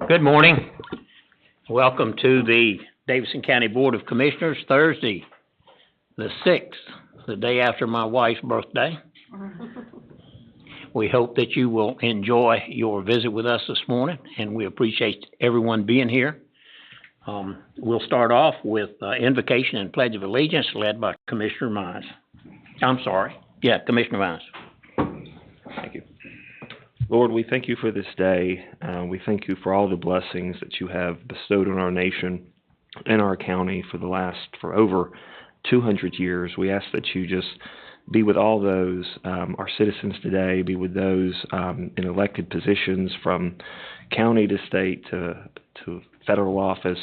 Good morning. Welcome to the Davidson County Board of Commissioners, Thursday, the 6th, the day after my wife's birthday. We hope that you will enjoy your visit with us this morning, and we appreciate everyone being here. We'll start off with invocation and Pledge of Allegiance led by Commissioner Mines. Commissioner Mines. Thank you. Lord, we thank you for this day. We thank you for all the blessings that you have bestowed on our nation and our county for over 200 years. We ask that you just be with all those, our citizens today, be with those in elected positions from county to state to federal office.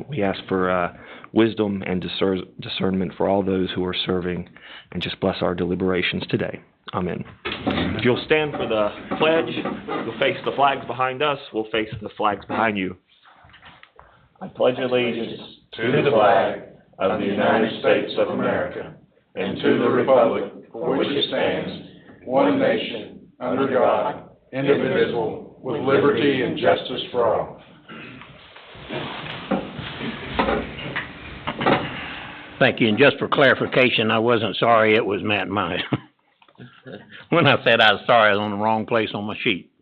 We ask for wisdom and discernment for all those who are serving, and just bless our deliberations today. Amen. If you'll stand for the pledge, you'll face the flags behind us, we'll face the flags behind you. I pledge allegiance to the flag of the United States of America and to the republic for which it stands, one nation, under God, indivisible, with liberty and justice for all. Thank you. And just for clarification, I wasn't sorry, it was Matt Mine. When I said I was sorry, I was on the wrong place on my sheet.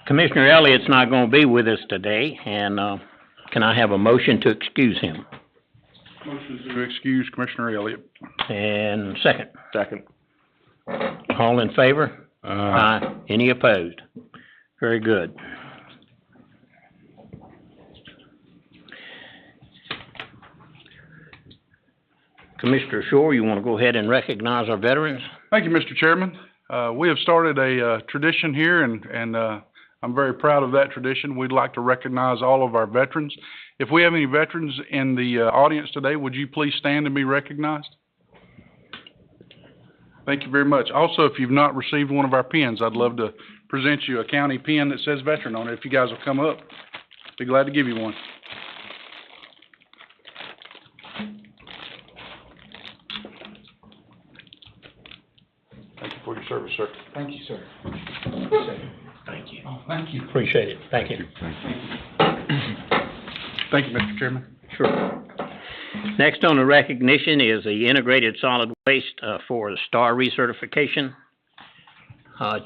Commissioner Elliott's not going to be with us today, and can I have a motion to excuse him? Motion to excuse Commissioner Elliott. And second. Second. All in favor? Aye. Any opposed? Very good. Commissioner Shore, you want to go ahead and recognize our veterans? Thank you, Mr. Chairman. We have started a tradition here, and I'm very proud of that tradition. We'd like to recognize all of our veterans. If we have any veterans in the audience today, would you please stand and be recognized? Thank you very much. Also, if you've not received one of our pins, I'd love to present you a county pin that says veteran on it. If you guys will come up, be glad to give you one. Thank you for your service, sir. Thank you, sir. Thank you. Oh, thank you. Appreciate it. Thank you. Thank you, Mr. Chairman. Sure. Next on the recognition is the Integrated Solid Waste for the STAR recertification.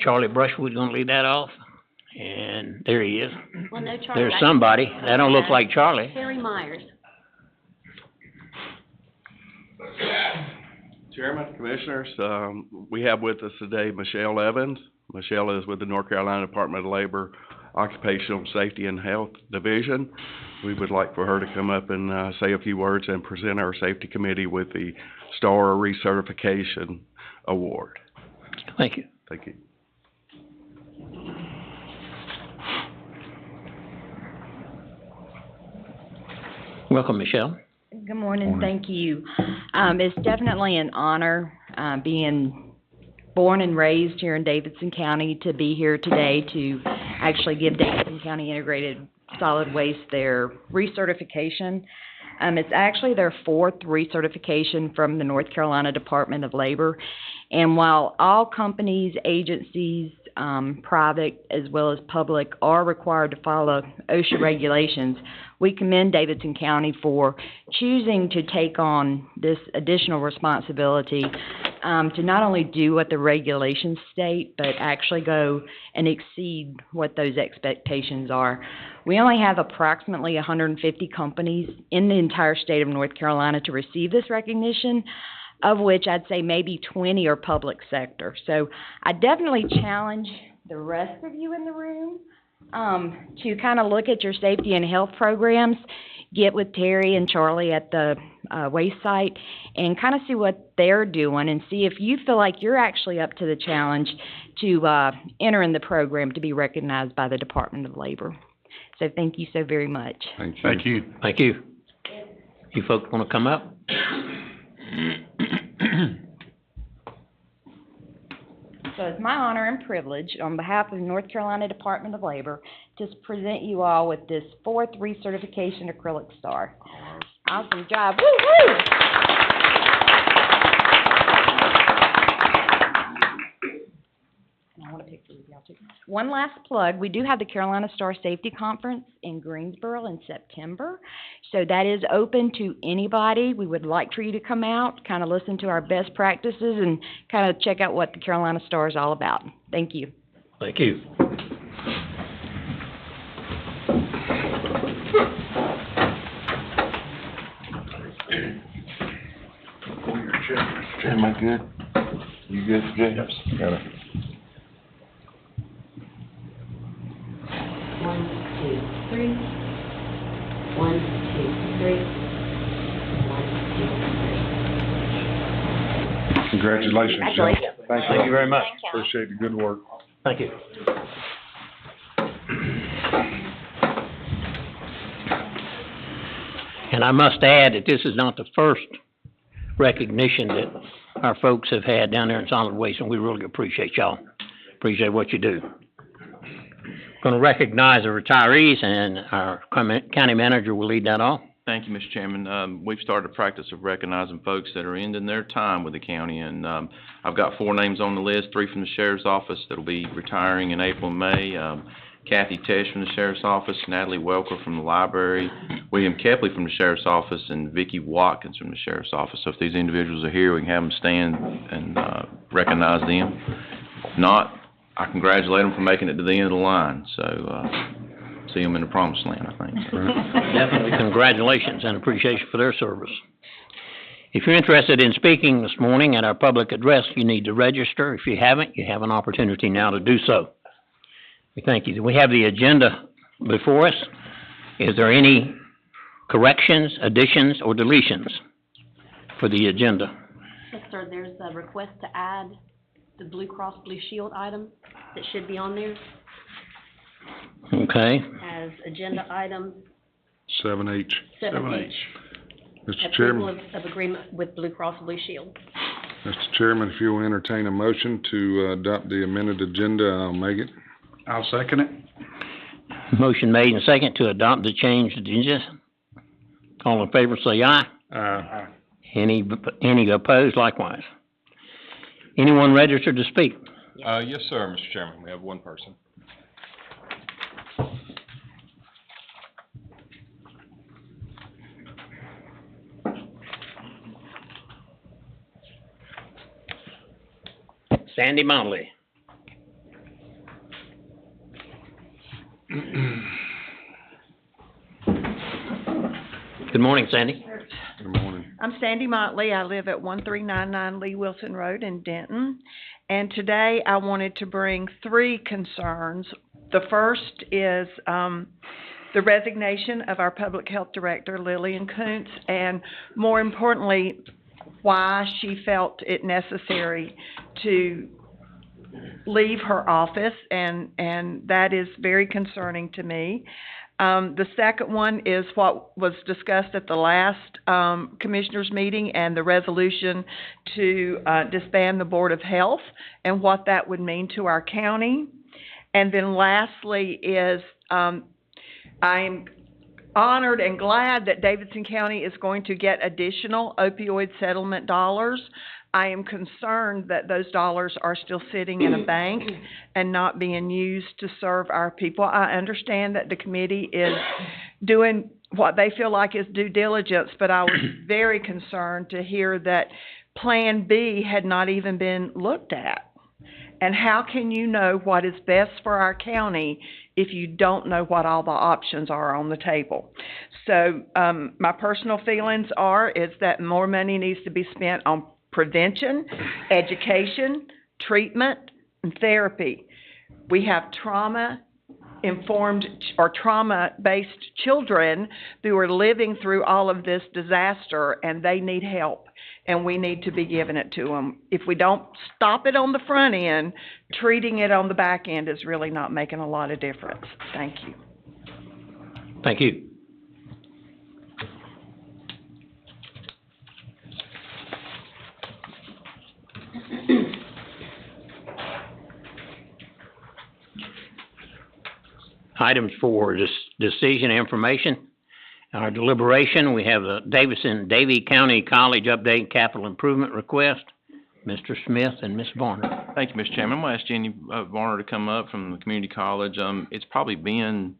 Charlie Brushwood's going to lead that off. And there he is. Well, no, Charlie. There's somebody. That don't look like Charlie. Terry Myers. Chairman, Commissioners, we have with us today Michelle Evans. Michelle is with the North Carolina Department of Labor Occupational Safety and Health Division. We would like for her to come up and say a few words and present our Safety Committee with the STAR Recertification Award. Thank you. Thank you. Welcome, Michelle. Good morning. Thank you. It's definitely an honor being born and raised here in Davidson County to be here today to actually give Davidson County Integrated Solid Waste their recertification. It's actually their 4th recertification from the North Carolina Department of Labor. And while all companies, agencies, private as well as public, are required to follow OSHA regulations, we commend Davidson County for choosing to take on this additional responsibility to not only do what the regulations state, but actually go and exceed what those expectations are. We only have approximately 150 companies in the entire state of North Carolina to receive this recognition, of which I'd say maybe 20 are public sector. So I definitely challenge the rest of you in the room to kind of look at your safety and health programs, get with Terry and Charlie at the waste site, and kind of see what they're doing and see if you feel like you're actually up to the challenge to enter in the program to be recognized by the Department of Labor. So thank you so very much. Thank you. Thank you. You folks want to come up? So it's my honor and privilege on behalf of the North Carolina Department of Labor to present you all with this 4th recertification acrylic star. Awesome job. Woo-hoo! I want a picture with y'all One last plug, we do have the Carolina Star Safety Conference in Greensboro in September. So that is open to anybody. We would like for you to come out, kind of listen to our best practices and kind of check out what the Carolina Star is all about. Thank you. Thank you. Am I good? You good, Jay? Yes. Got it. 1, 2, 3. 1, 2, 3. 1, 2, 3. Congratulations, Joe. Congratulations. Thank you very much. Appreciate the good work. Thank you. And I must add that this is not the first recognition that our folks have had down there in solid waste, and we really appreciate y'all. Appreciate what you do. Going to recognize the retirees, and our county manager will lead that off. Thank you, Mr. Chairman. We've started a practice of recognizing folks that are ending their time with the county, and I've got 4 names on the list, 3 from the sheriff's office that'll be retiring in April and May. Kathy Tesh from the sheriff's office, Natalie Welker from the library, William Kepley from the sheriff's office, and Vicki Watkins from the sheriff's office. So if these individuals are here, we can have them stand and recognize them. If not, I congratulate them for making it to the end of the line. So see them in the promised land, I think. Definitely congratulations and appreciation for their service. If you're interested in speaking this morning at our public address, you need to register. If you haven't, you have an opportunity now to do so. We thank you. We have the agenda before us. Is there any corrections, additions, or deletions for the agenda? Yes, sir, there's a request to add the Blue Cross Blue Shield item that should be on there Okay. as agenda item 7H. 7H. Mr. Approval Chairman, of agreement with Blue Cross Blue Shield. Mr. Chairman, if you'll entertain a motion to adopt the amended agenda, I'll make it. I'll second it. Motion made and second to adopt the changed agenda. All in favor, say aye. Aye. Any opposed, likewise. Anyone registered to speak? Yes, sir, Mr. Chairman. We have one person. Sandy Motley. Good morning, Sandy. Good morning. I'm Sandy Motley. I live at 1399 Lee Wilson Road in Denton. And today I wanted to bring 3 concerns. The first is the resignation of our public health director, Lillian Kuntz, and more importantly, why she felt it necessary to leave her office, and that is very concerning to me. The second one is what was discussed at the last commissioners meeting and the resolution to disband the Board of Health and what that would mean to our county. And then lastly is I am honored and glad that Davidson County is going to get additional opioid settlement dollars. I am concerned that those dollars are still sitting in a bank and not being used to serve our people. I understand that the committee is doing what they feel like is due diligence, but I was very concerned to hear that Plan B had not even been looked at. And how can you know what is best for our county if you don't know what all the options are on the table? So my personal feelings is that more money needs to be spent on prevention, education, treatment, and therapy. We have trauma-informed or trauma-based children who are living through all of this disaster, and they need help, and we need to be giving it to them. If we don't stop it on the front end, treating it on the back end is really not making a lot of difference. Thank you. Thank you. Items for decision information. Our deliberation, we have the Davy County College update capital improvement request. Mr. Smith and Ms. Varner. Thank you, Mr. Chairman. I'm gonna ask Jenny Varner to come up from the community college. It's probably been,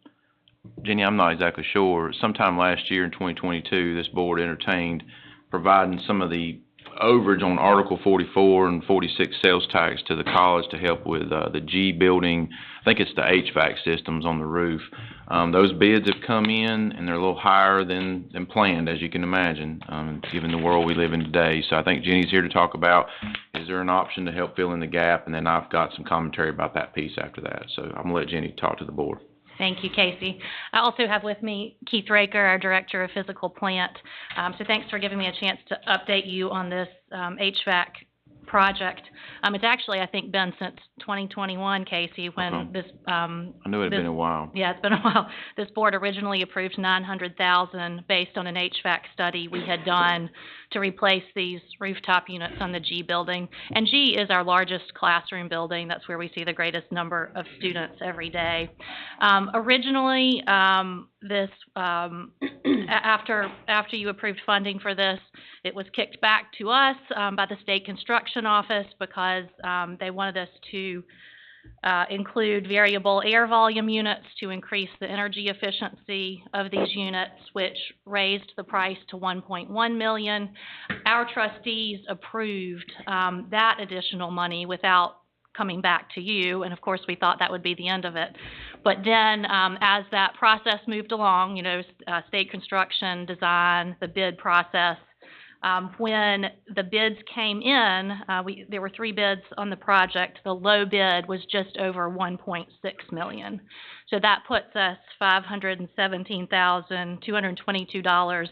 Jenny, I'm not exactly sure, sometime last year in 2022, this board entertained providing some of the overage on Article 44 and 46 sales tax to the college to help with the G building. I think it's the HVAC systems on the roof. Those bids have come in, and they're a little higher than planned, as you can imagine, given the world we live in today. So I think Jenny's here to talk about, is there an option to help fill in the gap? And then I've got some commentary about that piece after that. So I'm going to let Jenny talk to the board. Thank you, Casey. I also have with me Keith Raker, our Director of Physical Plant. So thanks for giving me a chance to update you on this HVAC project. It's actually, I think, been since 2021, Casey, when this... I knew it had been a while. Yeah, it's been a while. This board originally approved $900,000 based on an HVAC study we had done to replace these rooftop units on the G building. And G is our largest classroom building. That's where we see the greatest number of students every day. Originally, after you approved funding for this, it was kicked back to us by the state construction office because they wanted us to include variable air volume units to increase the energy efficiency of these units, which raised the price to $1.1 million. Our trustees approved that additional money without coming back to you, and of course we thought that would be the end of it. But then as that process moved along, you know, state construction, design, the bid process, when the bids came in, there were 3 bids on the project. The low bid was just over $1.6 million. So that puts us $517,222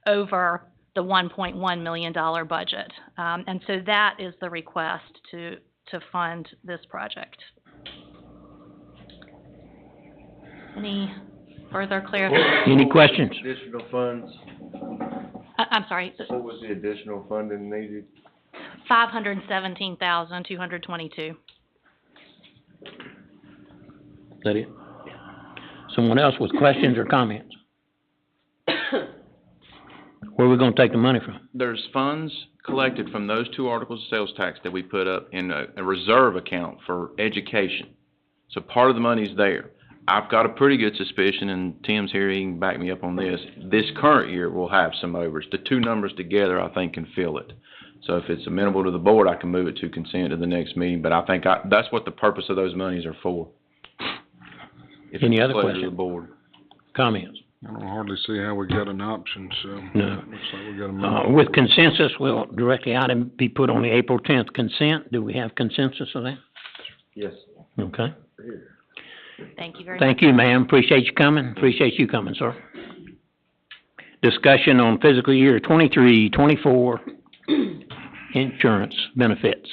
over the $1.1 million budget. And so that is the request to fund this project. Any further clarification? Any questions? Additional funds, I'm sorry, what was the additional funding needed? $517,222. Is that it? Someone else with questions or comments? Where are we gonna take the money from? There's funds collected from those 2 articles of sales tax that we put up in a reserve account for education. So part of the money's there. I've got a pretty good suspicion, and Tim's here, he can back me up on this. This current year will have some overs. The 2 numbers together, I think, can fill it. So if it's amenable to the board, I can move it to consent to the next meeting. But I think that's what the purpose of those monies are for. If Any it's other pleasure of questions? the board. Comments? I don't hardly see how we got an option, so. No. Looks like we got a minute. With consensus, will directly item be put on the April 10th consent? Do we have consensus of that? Yes. Okay. Thank you very much. Thank you, ma'am. Appreciate you coming. Appreciate you coming, sir. Discussion on fiscal year 23-24 insurance benefits.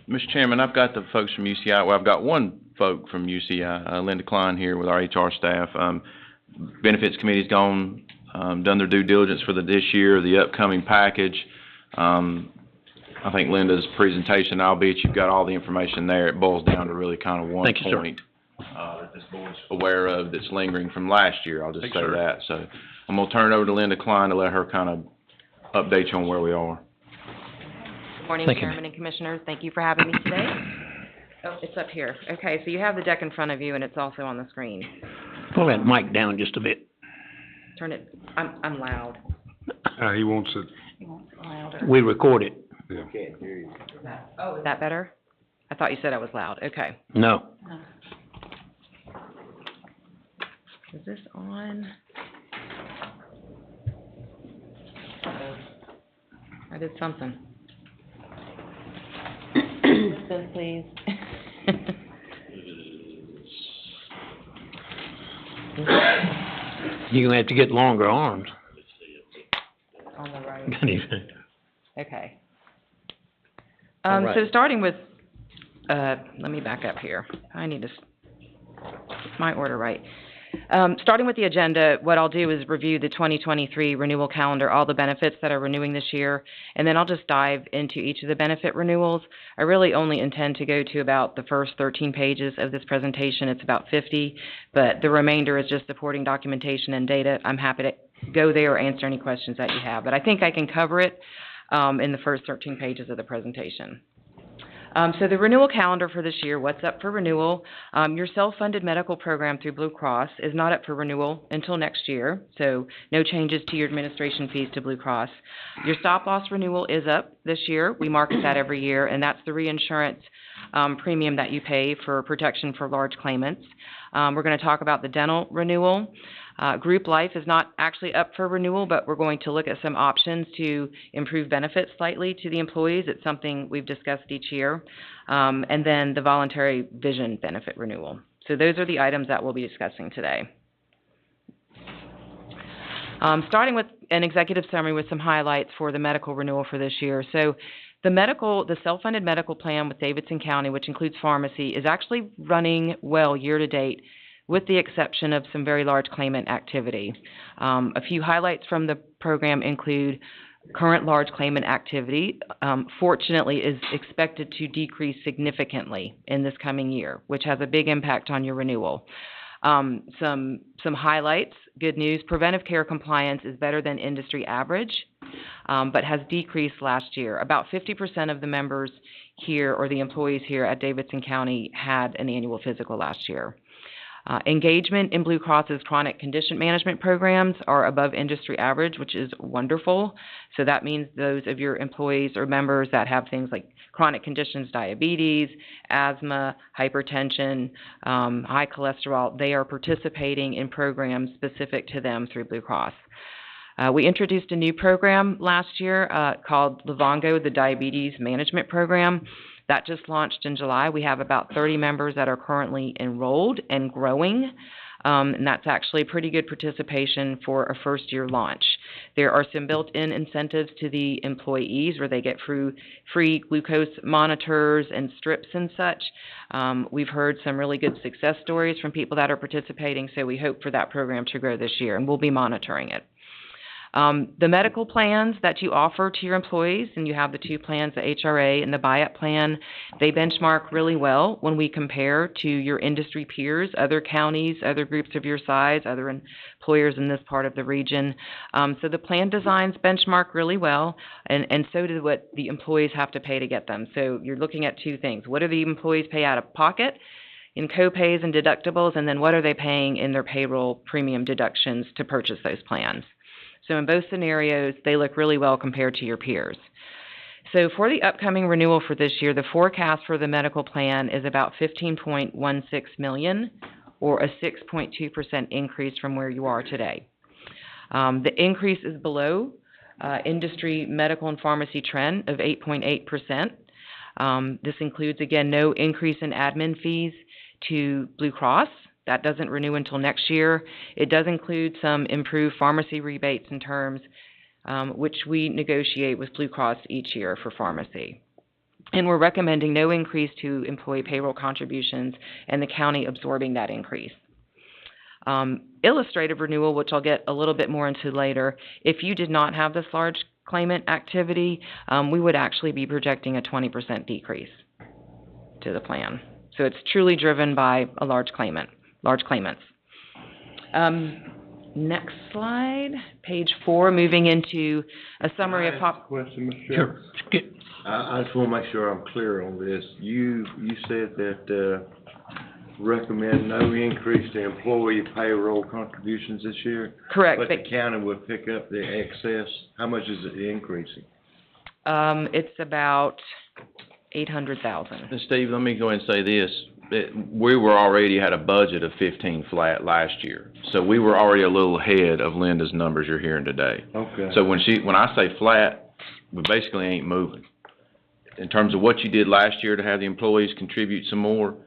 Mr. Chairman, I've got the folks from UCI, well, I've got one folk from UCI, Linda Klein here with our HR staff. Benefits committee's gone, done their due diligence for this year, the upcoming package. I think Linda's presentation, albeit you've got all the information there, it boils down to really kind of one Thank you, sir. point that this board's aware of that's lingering from last year, I'll just Thanks, say sir. that. So I'm going to turn it over to Linda Klein to let her kind of update you on where we are. Good morning, Thank you, Chairman and Commissioners. Thank you for having me today. Oh, it's up here. Okay, so you have the deck in front of you, and it's also on the screen. Pull that mic down just a bit. Turn it, I'm loud. He wants it, Louder. We record it. yeah. Can't hear you. Is that better? I thought you said I was loud. Okay. No. Is this on? I did something. Listen, please. You're gonna have to get longer arms. On the right. Okay. All right. So starting with, let me back up here. I need to, get my order right. Starting with the agenda, what I'll do is review the 2023 renewal calendar, all the benefits that are renewing this year, and then I'll just dive into each of the benefit renewals. I really only intend to go to about the first 13 pages of this presentation. It's about 50, but the remainder is just supporting documentation and data. I'm happy to go there or answer any questions that you have, but I think I can cover it. in the first 13 pages of the presentation. So the renewal calendar for this year, what's up for renewal? Your self-funded medical program through Blue Cross is not up for renewal until next year, so no changes to your administration fees to Blue Cross. Your stop-loss renewal is up this year. We market that every year, and that's the reinsurance premium that you pay for protection for large claimants. We're going to talk about the dental renewal. Group life is not actually up for renewal, but we're going to look at some options to improve benefits slightly to the employees. It's something we've discussed each year. And then the voluntary vision benefit renewal. So those are the items that we'll be discussing today. Starting with an executive summary with some highlights for the medical renewal for this year. So the self-funded medical plan with Davidson County, which includes pharmacy, is actually running well year to date, with the exception of some very large claimant activity. A few highlights from the program include current large claimant activity, fortunately, is expected to decrease significantly in this coming year, which has a big impact on your renewal. Some highlights, good news, preventive care compliance is better than industry average, but has decreased last year. About 50% of the members here, or the employees here at Davidson County, had an annual physical last year. Engagement in Blue Cross's chronic condition management programs are above industry average, which is wonderful. So that means those of your employees or members that have things like chronic conditions, diabetes, asthma, hypertension, high cholesterol, they are participating in programs specific to them through Blue Cross. We introduced a new program last year called Livongo, the Diabetes Management Program. That just launched in July. We have about 30 members that are currently enrolled and growing, and that's actually pretty good participation for a first-year launch. There are some built-in incentives to the employees where they get free glucose monitors and strips and such. We've heard some really good success stories from people that are participating, so we hope for that program to grow this year, and we'll be monitoring it. The medical plans that you offer to your employees, and you have the two plans, the HRA and the buy-up plan, they benchmark really well when we compare to your industry peers, other counties, other groups of your size, other employers in this part of the region. So the plan designs benchmark really well, and so do what the employees have to pay to get them. So you're looking at two things. What do the employees pay out of pocket in co-pays and deductibles, and then what are they paying in their payroll premium deductions to purchase those plans? So in both scenarios, they look really well compared to your peers. So for the upcoming renewal for this year, the forecast for the medical plan is about $15.16 million, or a 6.2% increase from where you are today. The increase is below industry medical and pharmacy trend of 8.8%. This includes, again, no increase in admin fees to Blue Cross. That doesn't renew until next year. It does include some improved pharmacy rebates and terms, which we negotiate with Blue Cross each year for pharmacy. And we're recommending no increase to employee payroll contributions and the county absorbing that increase. Illustrative renewal, which I'll get a little bit more into later, if you did not have this large claimant activity, we would actually be projecting a 20% decrease to the plan. So it's truly driven by a large claimants. Next slide, page 4, moving into a summary of Question, Mr. Chairman. Sure. I just want to make sure I'm clear on this. You said that recommend no increase to employee payroll contributions this year? Correct. But the county would pick up the excess. How much is it increasing? It's about $800,000. And Steve, let me go ahead and say this. We were already had a budget of 15 flat last year. So we were already a little ahead of Linda's numbers you're hearing today. Okay. So when I say flat, we basically ain't moving. In terms of what you did last year to have the employees contribute some more,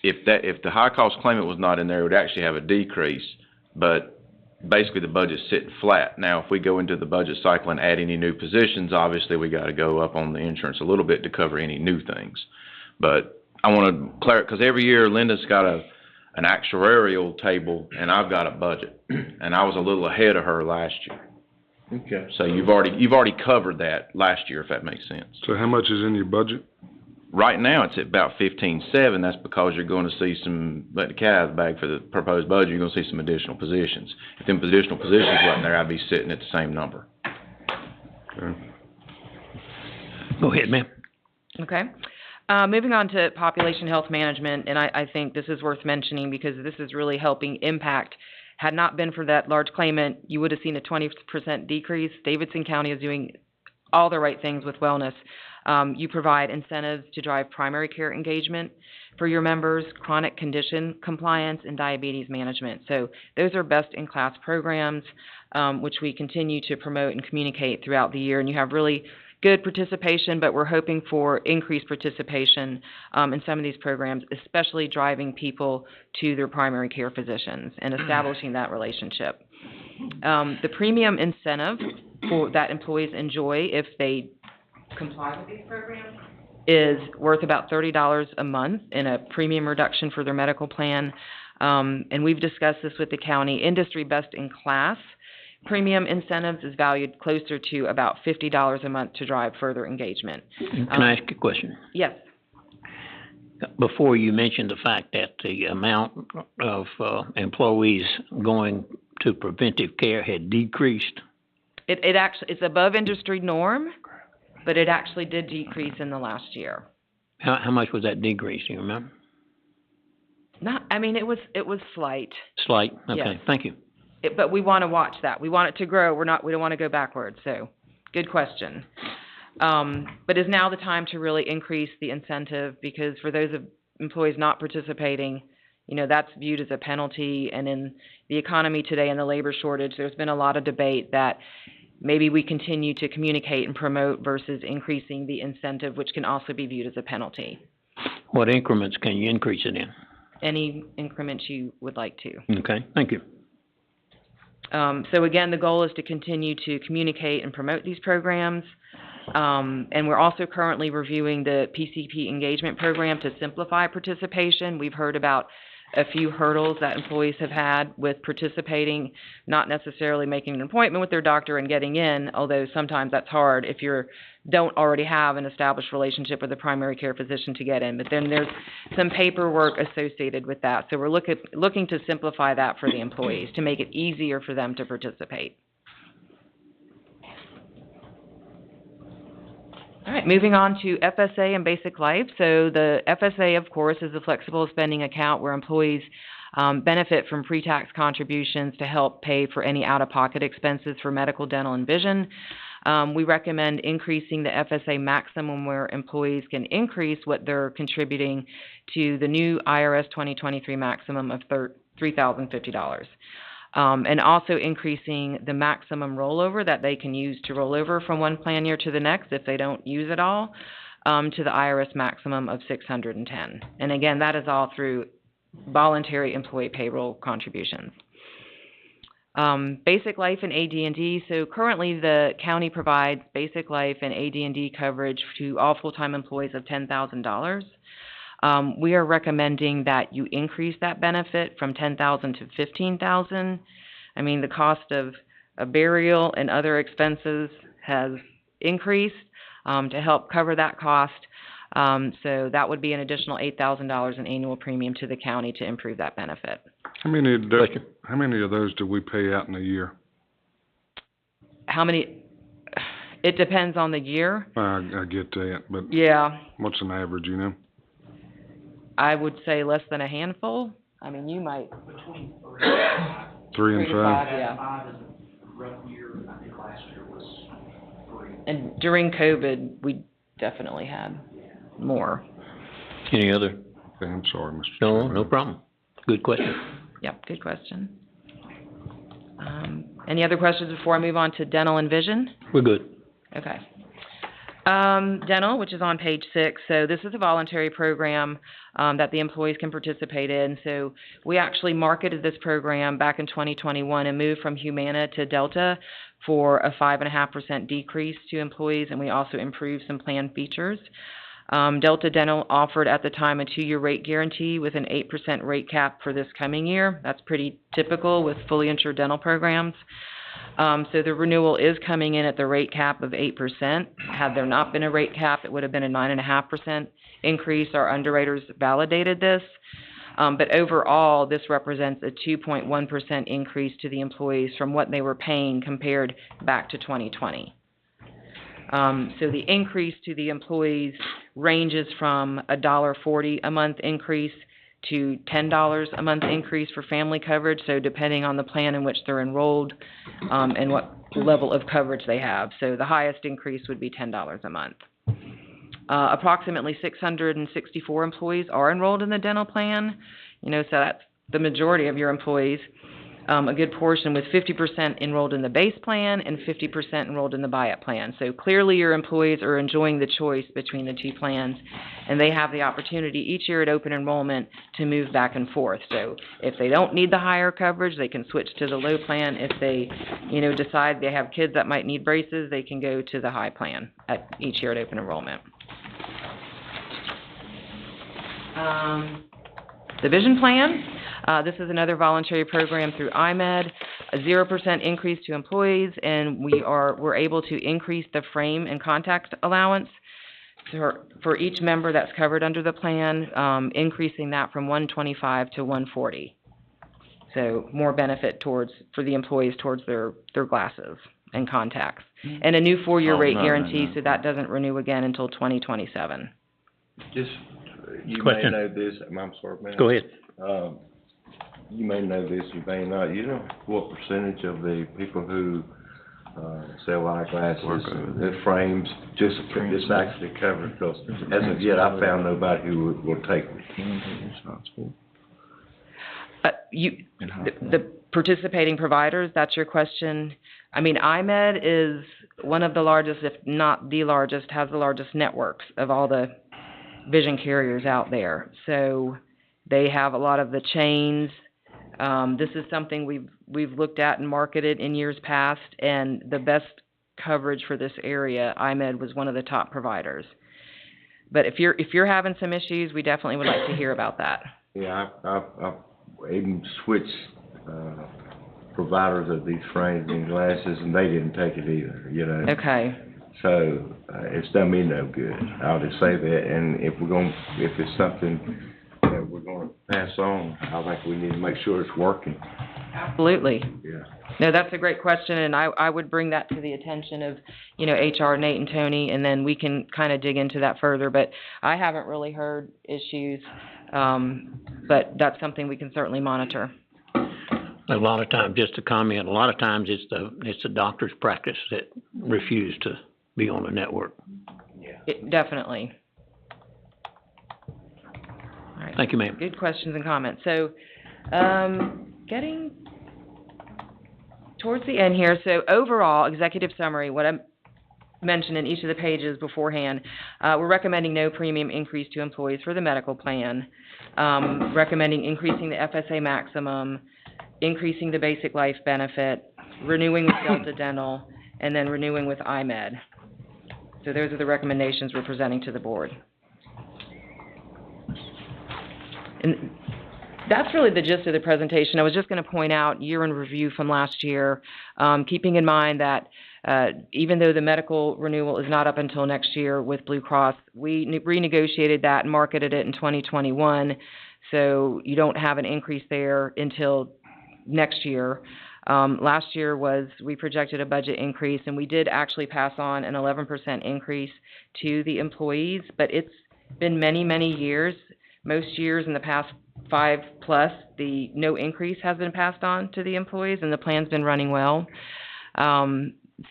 if the high cost claimant was not in there, it would actually have a decrease. But basically the budget's sitting flat. Now, if we go into the budget cycle and add any new positions, obviously we got to go up on the insurance a little bit to cover any new things. But I want to clarify, because every year Linda's got an actuarial table and I've got a budget, and I was a little ahead of her last year. Okay. So you've already covered that last year, if that makes sense. So how much is in your budget? Right now it's at about 15.7. That's because you're going to see some, let the cat out of the bag for the proposed budget. You're going to see some additional positions. If them additional positions wasn't there, I'd be sitting at the same number. Okay. Go ahead, ma'am. Okay. Moving on to population health management, and I think this is worth mentioning because this is really helping impact. Had not been for that large claimant, you would have seen a 20% decrease. Davidson County is doing all the right things with wellness. You provide incentives to drive primary care engagement for your members, chronic condition compliance, and diabetes management. So those are best-in-class programs, which we continue to promote and communicate throughout the year. And you have really good participation, but we're hoping for increased participation in some of these programs, especially driving people to their primary care physicians and establishing that relationship. The premium incentive that employees enjoy if they comply with these programs is worth about $30 a month in a premium reduction for their medical plan. And we've discussed this with the county. Industry best in class premium incentives is valued closer to about $50 a month to drive further engagement. Can I ask you a question? Yes. Before you mentioned the fact that the amount of employees going to preventive care had decreased. It actually, it's above industry norm, but it actually did decrease in the last year. How much was that decrease, do you remember? It was slight. Slight? Okay, Yes. Thank you. But we want to watch that. We want it to grow. We don't want to go backwards. So, good question. But is now the time to really increase the incentive, because for those of employees not participating, that's viewed as a penalty. And in the economy today and the labor shortage, there's been a lot of debate that maybe we continue to communicate and promote versus increasing the incentive, which can also be viewed as a penalty. What increments can you increase it in? Any increments you would like to. Okay, thank you. So again, the goal is to continue to communicate and promote these programs. And we're also currently reviewing the PCP engagement program to simplify participation. We've heard about a few hurdles that employees have had with participating, not necessarily making an appointment with their doctor and getting in, although sometimes that's hard if you don't already have an established relationship with a primary care physician to get in. But then there's some paperwork associated with that. So we're looking to simplify that for the employees to make it easier for them to participate. All right, moving on to FSA and Basic Life. So the FSA, of course, is a flexible spending account where employees benefit from pre-tax contributions to help pay for any out-of-pocket expenses for medical, dental, and vision. We recommend increasing the FSA maximum where employees can increase what they're contributing to the new IRS 2023 maximum of $3,050. And also increasing the maximum rollover that they can use to roll over from one plan year to the next if they don't use it all, to the IRS maximum of $610. And again, that is all through voluntary employee payroll contributions. Basic Life and AD&D. So currently the county provides Basic Life and AD&D coverage to all full-time employees of $10,000. We are recommending that you increase that benefit from $10,000 to $15,000. The cost of a burial and other expenses has increased to help cover that cost. So that would be an additional $8,000 in annual premium to the county to improve that benefit. How many of those do we pay out in a year? How many? It depends on the year. I get that, but yeah. What's an average, I would say less than a handful. You might. Between 3 and 5? Yeah. 5 is a rough year. I think last year was 3. And during COVID, we definitely had more. Any other? Okay, I'm sorry, Mr. No, Chairman. no problem. Good question. Yep, good question. Any other questions before I move on to dental and vision? We're good. Okay. Dental, which is on page 6. So this is a voluntary program that the employees can participate in. So we actually marketed this program back in 2021 and moved from Humana to Delta for a 5.5% decrease to employees, and we also improved some plan features. Delta Dental offered at the time a 2-year rate guarantee with an 8% rate cap for this coming year. That's pretty typical with fully insured dental programs. So the renewal is coming in at the rate cap of 8%. Had there not been a rate cap, it would have been a 9.5% increase. Our underwriters validated this. But overall, this represents a 2.1% increase to the employees from what they were paying compared back to 2020. So the increase to the employees ranges from $1.40 a month increase to $10 a month increase for family coverage, so depending on the plan in which they're enrolled, and what level of coverage they have. So the highest increase would be $10 a month. Approximately 664 employees are enrolled in the dental plan, so that's the majority of your employees. A good portion with 50% enrolled in the base plan and 50% enrolled in the buy-up plan. So clearly your employees are enjoying the choice between the two plans, and they have the opportunity each year at open enrollment to move back and forth. So if they don't need the higher coverage, they can switch to the low plan. If they, decide they have kids that might need braces, they can go to the high plan at each year at open enrollment. The vision plan, this is another voluntary program through IMED, a 0% increase to employees, and we're able to increase the frame and contact allowance for each member that's covered under the plan, increasing that from $125 to $140. So more benefit for the employees towards their glasses and contacts. And a new 4-year rate guarantee, so that doesn't renew again until 2027. Just, you Question. may know this, I'm sorry, man. Go ahead. You may know this, you may not. You know what percentage of the people who sell eyeglasses, the frames, just actually covered? Because as of yet, I found nobody who will take it. The participating providers, that's your question. I mean, IMED is one of the largest, if not the largest, has the largest networks of all the vision carriers out there. So they have a lot of the chains. This is something we've looked at and marketed in years past, and the best coverage for this area, IMED was one of the top providers. But if you're having some issues, we definitely would like to hear about that. Yeah, I've even switched providers of these frames and glasses, and they didn't take it either, Okay. So it's done me no good. I'll just say that. And if it's something that we're going to pass on, I think we need to make sure it's working. Absolutely. Yeah. No, that's a great question, and I would bring that to the attention of, HR, Nate and Tony, and then we can kind of dig into that further. But I haven't really heard issues, but that's something we can certainly monitor. A lot of times, just to comment, a lot of times it's the doctor's practice that refuse to be on the network. Yeah. Definitely. All right. Thank you, ma'am. Good questions and comments. So, getting towards the end here. So overall, executive summary, what I mentioned in each of the pages beforehand, we're recommending no premium increase to employees for the medical plan, recommending increasing the FSA maximum, increasing the basic life benefit, renewing with Delta Dental, and then renewing with IMED. So those are the recommendations we're presenting to the board. And that's really the gist of the presentation. I was just going to point out year in review from last year, keeping in mind that even though the medical renewal is not up until next year with Blue Cross, we renegotiated that and marketed it in 2021, so you don't have an increase there until next year. Last year we projected a budget increase, and we did actually pass on an 11% increase to the employees, but it's been many, many years. Most years in the past 5+, no increase has been passed on to the employees, and the plan's been running well.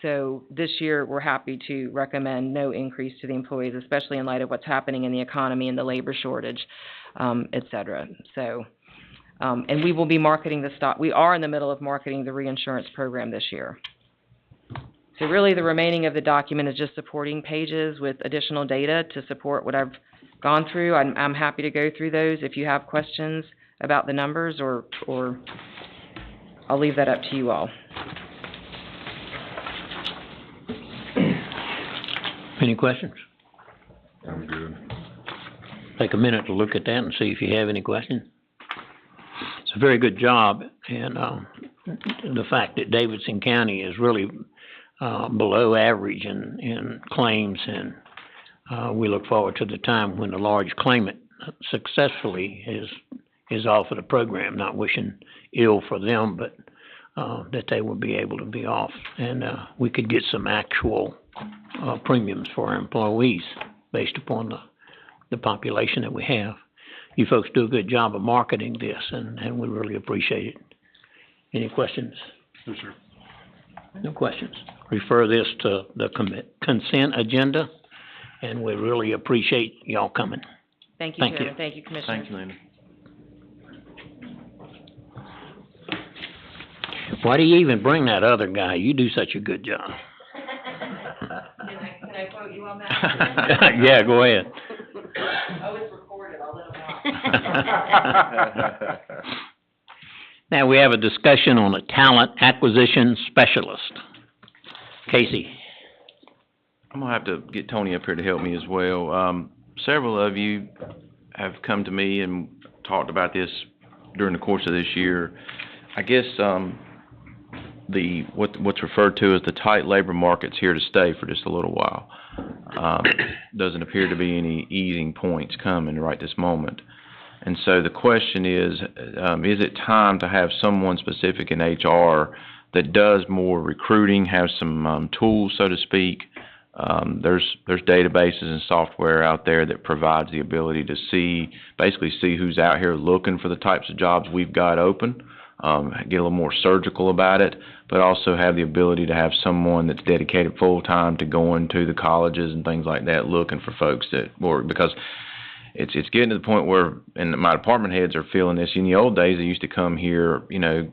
So this year, we're happy to recommend no increase to the employees, especially in light of what's happening in the economy and the labor shortage, et cetera. So, and we will be marketing the stock. We are in the middle of marketing the reinsurance program this year. So really, the remaining of the document is just supporting pages with additional data to support what I've gone through. I'm happy to go through those if you have questions about the numbers, or I'll leave that up to you all. Any questions? I'm good. Take a minute to look at that and see if you have any questions. It's a very good job, and the fact that Davidson County is really below average in claims, and we look forward to the time when the large claimant successfully is off of the program. Not wishing ill for them, but that they would be able to be off, and, we could get some actual, premiums for our employees based upon the population that we have. You folks do a good job of marketing this, and we really appreciate it. Any questions? No, sir. No questions. Refer this to the consent agenda, and we really appreciate y'all coming. Thank you, Thank Chairman. you. Thank you, Commissioner. Thank you, Linda. Why do you even bring that other guy? You do such a good job. Can I quote you on that? Yeah, go ahead. Oh, it's recorded, I'll let them know. Now, we have a discussion on a talent acquisition specialist. Casey? I'm gonna have to get Tony up here to help me as well. Several of you have come to me and talked about this during the course of this year. I guess, what's referred to as the tight labor market's here to stay for just a little while. Doesn't appear to be any easing points coming right this moment. And so the question is it time to have someone specific in HR that does more recruiting, has some tools, so to speak? There's databases and software out there that provides the ability to basically see who's out here looking for the types of jobs we've got open, get a little more surgical about it, but also have the ability to have someone that's dedicated full-time to going to the colleges and things like that, looking for folks that work, because it's getting to the point where, and my department heads are feeling this. In the old days, they used to come here,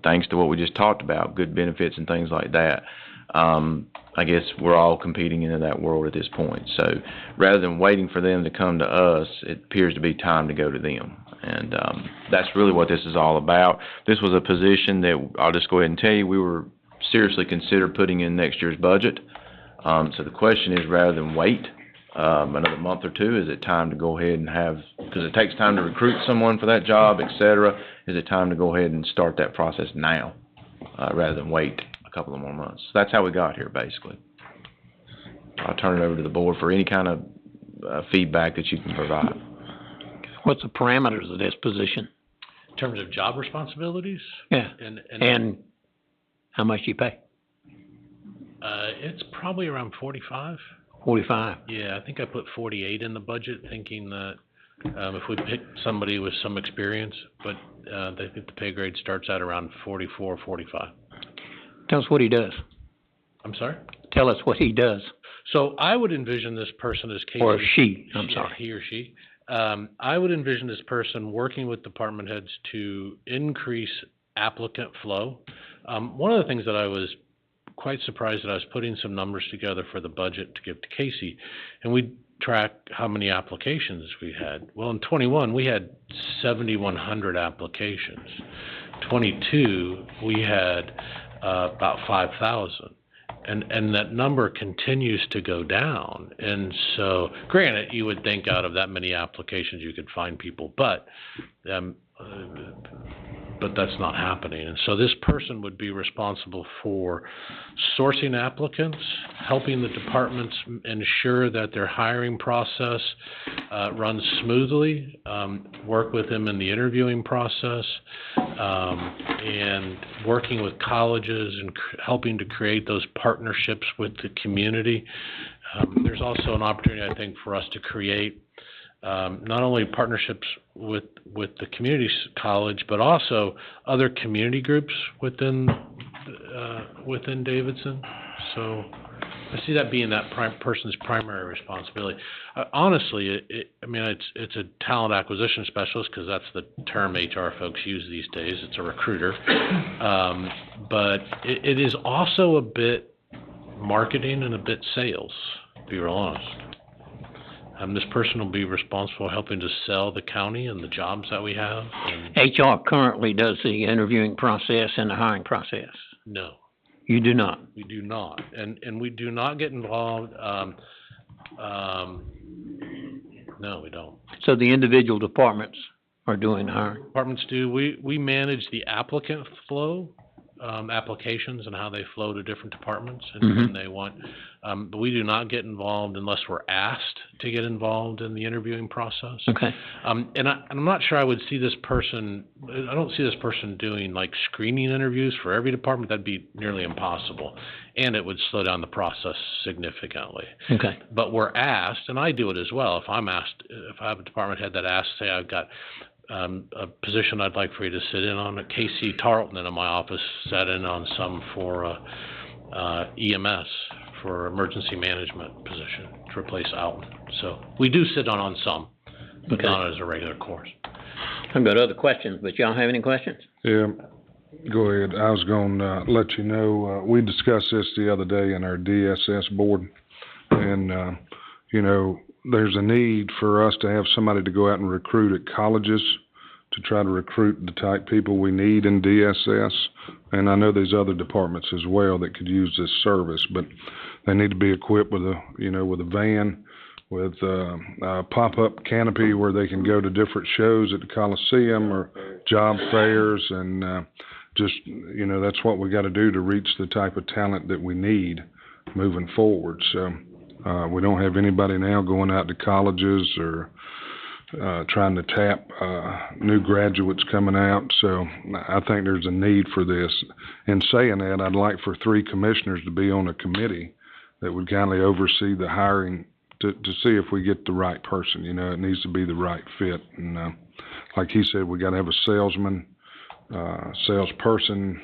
thanks to what we just talked about, good benefits and things like that. I guess we're all competing into that world at this point. So rather than waiting for them to come to us, it appears to be time to go to them. And that's really what this is all about. This was a position that, I'll just go ahead and tell you, we were seriously considered putting in next year's budget. So the question is, rather than wait another month or two, is it time to go ahead and because it takes time to recruit someone for that job, et cetera, is it time to go ahead and start that process now rather than wait a couple of more months? That's how we got here, basically. I'll turn it over to the board for any kind of feedback that you can provide. What's the parameters of this position? In terms of job responsibilities? Yeah. And how much do you pay? It's probably around 45. 45. Yeah, I think I put 48 in the budget, thinking that if we pick somebody with some experience, but I think the pay grade starts at around 44, 45. Tell us what he does. I'm sorry? Tell us what he does. So I would envision this person as Casey. Or she, I'm sorry. He or she. I would envision this person working with department heads to increase applicant flow. One of the things that I was quite surprised that I was putting some numbers together for the budget to give to Casey, and we track how many applications we had. Well, in 21, we had 7,100 applications. 22, we had about 5,000. And that number continues to go down. And so, granted, you would think out of that many applications you could find people, but that's not happening. And so this person would be responsible for sourcing applicants, helping the departments ensure that their hiring process runs smoothly, work with them in the interviewing process, and working with colleges and helping to create those partnerships with the community. There's also an opportunity, I think, for us to create not only partnerships with the community college, but also other community groups within Davidson. So I see that being that person's primary responsibility. Honestly, it's a talent acquisition specialist, because that's the term HR folks use these days. It's a recruiter, but it is also a bit marketing and a bit sales, to be real honest. This person will be responsible for helping to sell the county and the jobs that we have. HR currently does the interviewing process and the hiring process. No. You do not? We do not. And we do not get involved, no, we don't. So the individual departments are doing the hiring? Departments do. We manage the applicant flow, applications and how they flow to different departments and Mhm. when they want. But we do not get involved unless we're asked to get involved in the interviewing process. Okay. And I'm not sure I would see this person, I don't see this person doing like screening interviews for every department. That'd be nearly impossible. And it would slow down the process significantly. Okay. But we're asked, and I do it as well, if I'm asked, if I have a department head that asks, say I've got a position I'd like for you to sit in on. Casey Tarleton in my office sat in on some for EMS, for emergency management position, to replace Alton. So we do sit on some, but Okay. not as a regular course. I've got other questions, but y'all have any questions? Yeah, go ahead. I was gonna, let you know, we discussed this the other day in our DSS board. And, you know, there's a need for us to have somebody to go out and recruit at colleges to try to recruit the type people we need in DSS. And I know there's other departments as well that could use this service, but they need to be equipped with with a van, with a pop-up canopy where they can go to different shows at the Coliseum or job fairs. And that's what we got to do to reach the type of talent that we need moving forward. So we don't have anybody now going out to colleges or trying to tap new graduates coming out. So I think there's a need for this. In saying that, I'd like for 3 commissioners to be on a committee that would kindly oversee the hiring to see if we get the right person. It needs to be the right fit. And like he said, we got to have a salesman, salesperson.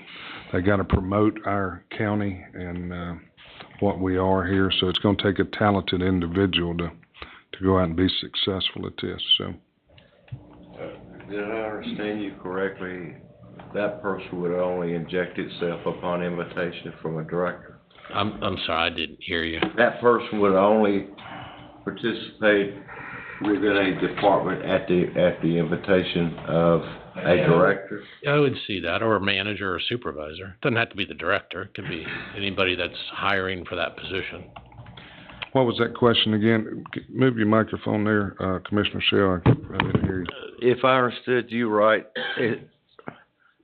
They got to promote our county and what we are here. So it's going to take a talented individual to go out and be successful at this. So, did I understand you correctly? That person would only inject itself upon invitation from a director? I'm sorry, I didn't hear you. That person would only participate within a department at the invitation of a director? I would see that, or a manager or supervisor. Doesn't have to be the director. It could be anybody that's hiring for that position. What was that question again? Move your microphone there, Commissioner Shell. I didn't hear you. If I understood you right,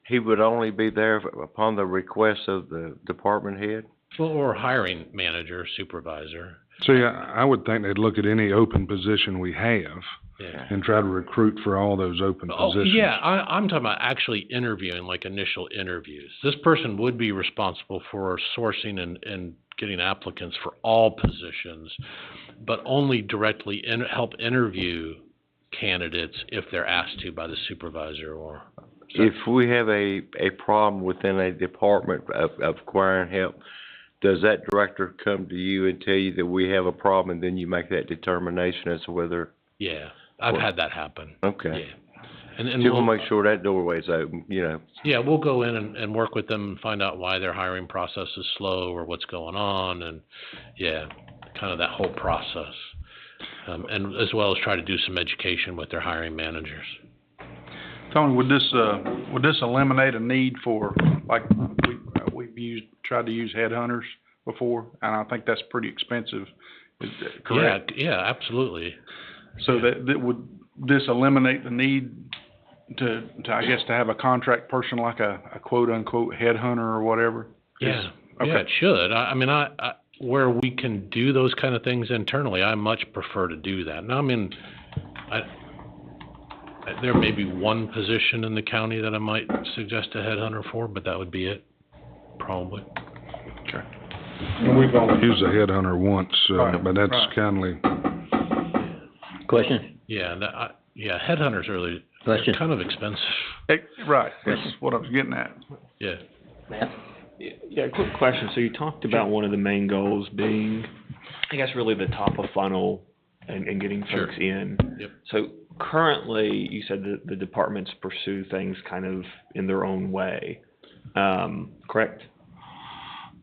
he would only be there upon the request of the department head? Well, or hiring manager, supervisor. See, I would think they'd look at any open position we have and try to recruit for all those open positions. Yeah, I'm talking about actually interviewing, like initial interviews. This person would be responsible for sourcing and getting applicants for all positions, but only directly help interview candidates if they're asked to by the supervisor or... If we have a problem within a department of acquiring help, does that director come to you and tell you that we have a problem, and then you make that determination as to whether... Yeah, I've had that happen. Okay. Yeah. And we'll make sure that doorway's open, Yeah, we'll go in and work with them and find out why their hiring process is slow or what's going on, and kind of that whole process. And as well as try to do some education with their hiring managers. Tony, would this eliminate a need for, like, we've tried to use headhunters before, and I think that's pretty expensive. Is that correct? Yeah, absolutely. So that would this eliminate the need to I guess to have a contract person like a quote unquote headhunter or whatever? Yeah. Okay. Yeah, it should. I mean, where we can do those kind of things internally, I much prefer to do that. Now, I mean, there may be one position in the county that I might suggest a headhunter for, but that would be it, probably. Okay. And we've only used a headhunter once, but that's kindly... Question? Yeah, headhunters are really kind of expensive. Right, that's what I was getting at. Yeah. Matt? Yeah, quick question. So you talked about one of the main goals being, I guess, really the top of funnel and getting folks in. Yep. So currently, you said that the departments pursue things kind of in their own way, correct?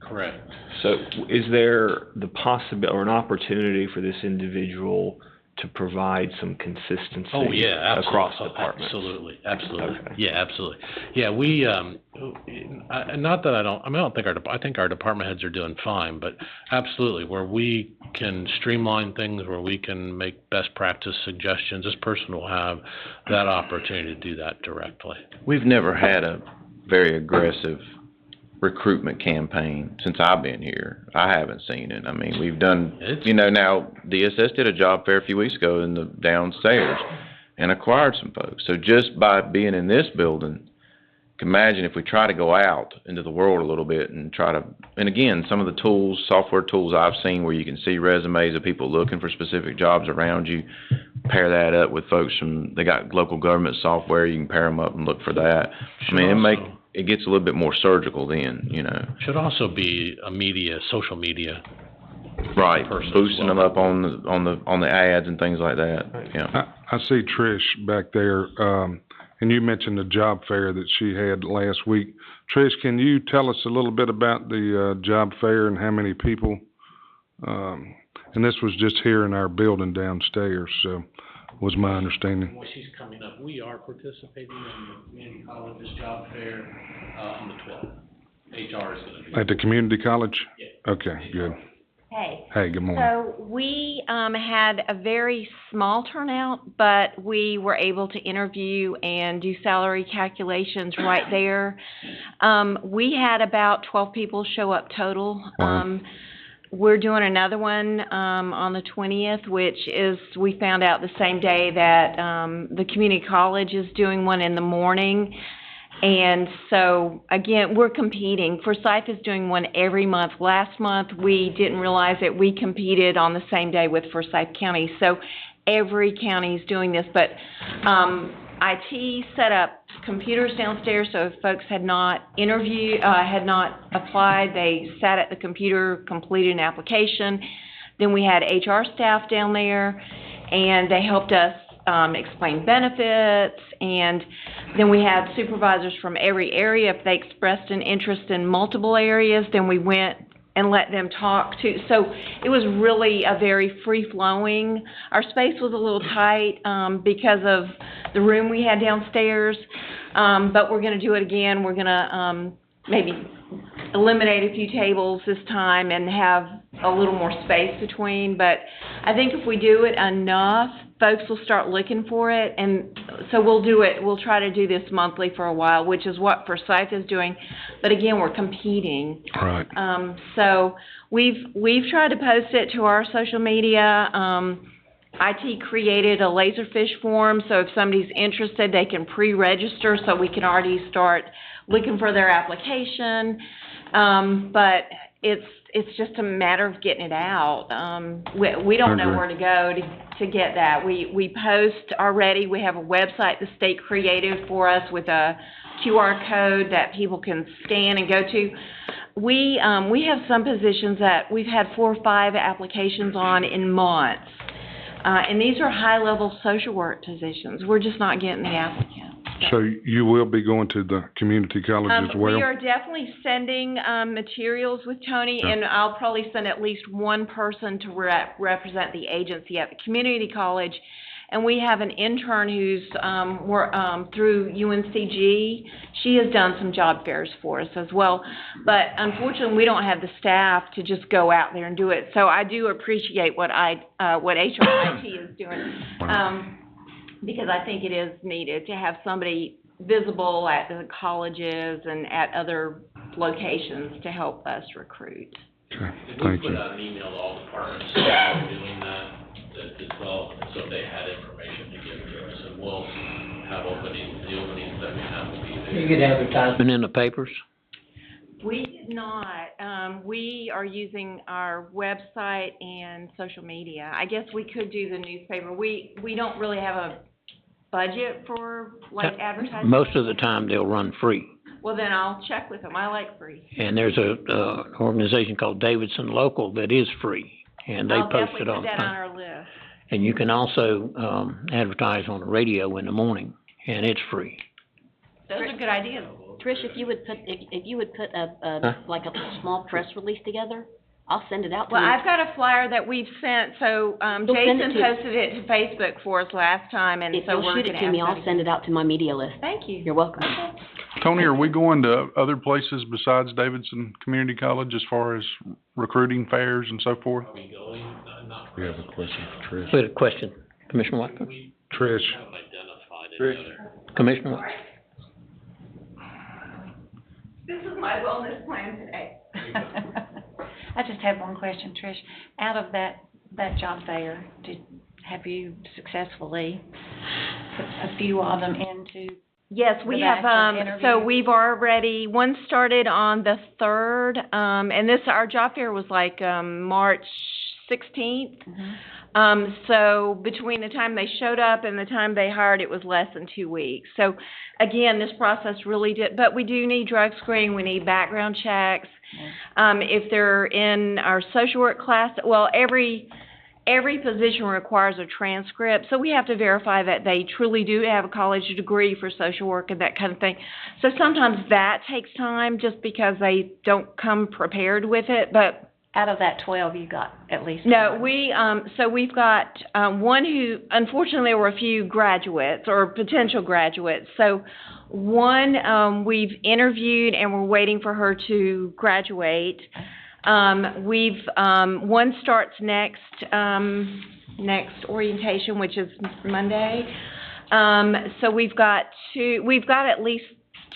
Correct. So is there the possibility or an opportunity for this individual to provide some consistency across departments? Absolutely. Okay. Yeah, absolutely. Yeah, I think our department heads are doing fine, but absolutely, where we can streamline things, where we can make best practice suggestions, this person will have that opportunity to do that directly. We've never had a very aggressive recruitment campaign since I've been here. I haven't seen it. I mean, we've done, you know, now DSS did a job fair a few weeks ago in the downstairs and acquired some folks. So just by being in this building, imagine if we try to go out into the world a little bit and try to, and again, some of the tools, software tools I've seen where you can see resumes of people looking for specific jobs around you, pair that up with folks from, they got local government software, you can pair them up and look for that. I mean, it gets a little bit more surgical then, you know. Should also be a social media. Right, boosting them up on the ads and things like that, yeah. I see Trish back there, and you mentioned the job fair that she had last week. Trish, can you tell us a little bit about the job fair and how many people? And this was just here in our building downstairs, so was my understanding. Well, she's coming up. We are participating in the community college's job fair on the 12th. HR is going to be At the community college? Yeah. Okay, good. Hey. Hey, good morning. So we had a very small turnout, but we were able to interview and do salary calculations right there. We had about 12 people show up total. Wow. We're doing another one on the 20th, which is, we found out the same day that the community college is doing one in the morning. And so, again, we're competing. Forsyth is doing one every month. Last month, we didn't realize that we competed on the same day with Forsyth County. So every county is doing this. But IT set up computers downstairs, so if folks had not had not applied, they sat at the computer, completed an application. Then we had HR staff down there, and they helped us explain benefits, and then we had supervisors from every area. If they expressed an interest in multiple areas, then we went and let them talk to. So it was really a very free-flowing. Our space was a little tight because of the room we had downstairs, but we're going to do it again. We're going to maybe eliminate a few tables this time and have a little more space between. But I think if we do it enough, folks will start looking for it, and so we'll do it. We'll try to do this monthly for a while, which is what Forsyth is doing. But again, we're competing. Right. So we've tried to post it to our social media. IT created a Laserfish form, so if somebody's interested, they can pre-register, so we can already start looking for their application. But it's just a matter of getting it out. We don't know where to go to get that. We post already. We have a website the state created for us with a QR code that people can scan and go to. We have some positions that we've had 4 or 5 applications on in months. And these are high-level social work positions. We're just not getting the applicants. So you will be going to the community college as well? We are definitely sending materials with Tony, and I'll probably send at least one person to represent the agency at the community college. And we have an intern who's through UNCG. She has done some job fairs for us as well. But unfortunately, we don't have the staff to just go out there and do it. So I do appreciate what HRIT is doing. Because I think it is needed to have somebody visible at the colleges and at other locations to help us recruit. Okay, thank you. We put out an email to all departments that are doing that as well, so they had information to give to us, and we'll have openings, the openings that we have will be there. You get advertisement in the papers? We did not. We are using our website and social media. I guess we could do the newspaper. We don't really have a budget for like advertising. Most of the time they'll run free. Well, then I'll check with them. I like free. And there's an organization called Davidson Local that is free, and they post it all the time. I'll definitely put that on our list. And you can also advertise on the radio in the morning, and it's free. Those are good ideas. Trish, if you would put like a small press release together, I'll send it out to you. Well, I've got a flyer that we've sent, so Jason posted it to Facebook for us last time, and so we're going to shoot it to me, I'll send it out to my media list. Thank you. You're welcome. Tony, are we going to other places besides Davidson Community College as far as recruiting fairs and so forth? Are we going? Not We have a question for Trish. We had a question. Commissioner Watkins? Trish. haven't identified any other. Commissioner Watkins? This is my wellness plan today. I just have one question, Trish. Out of that job fair, have you successfully put a few of them into? Yes, we the have, bachelor so interview? we've already, one started on the 3rd, and our job fair was like, March 16th. So between the time they showed up and the time they hired, it was less than 2 weeks. So again, this process really but we do need drug screening, we need background checks. If they're in our social work class, well, every position requires a transcript, so we have to verify that they truly do have a college degree for social work and that kind of thing. So sometimes that takes time just because they don't come prepared with it, but out of that 12, you got at least no, one. so we've got, one who, unfortunately, there were a few graduates or potential graduates. So one, we've interviewed and we're waiting for her to graduate. One starts next orientation, which is Monday. So we've got at least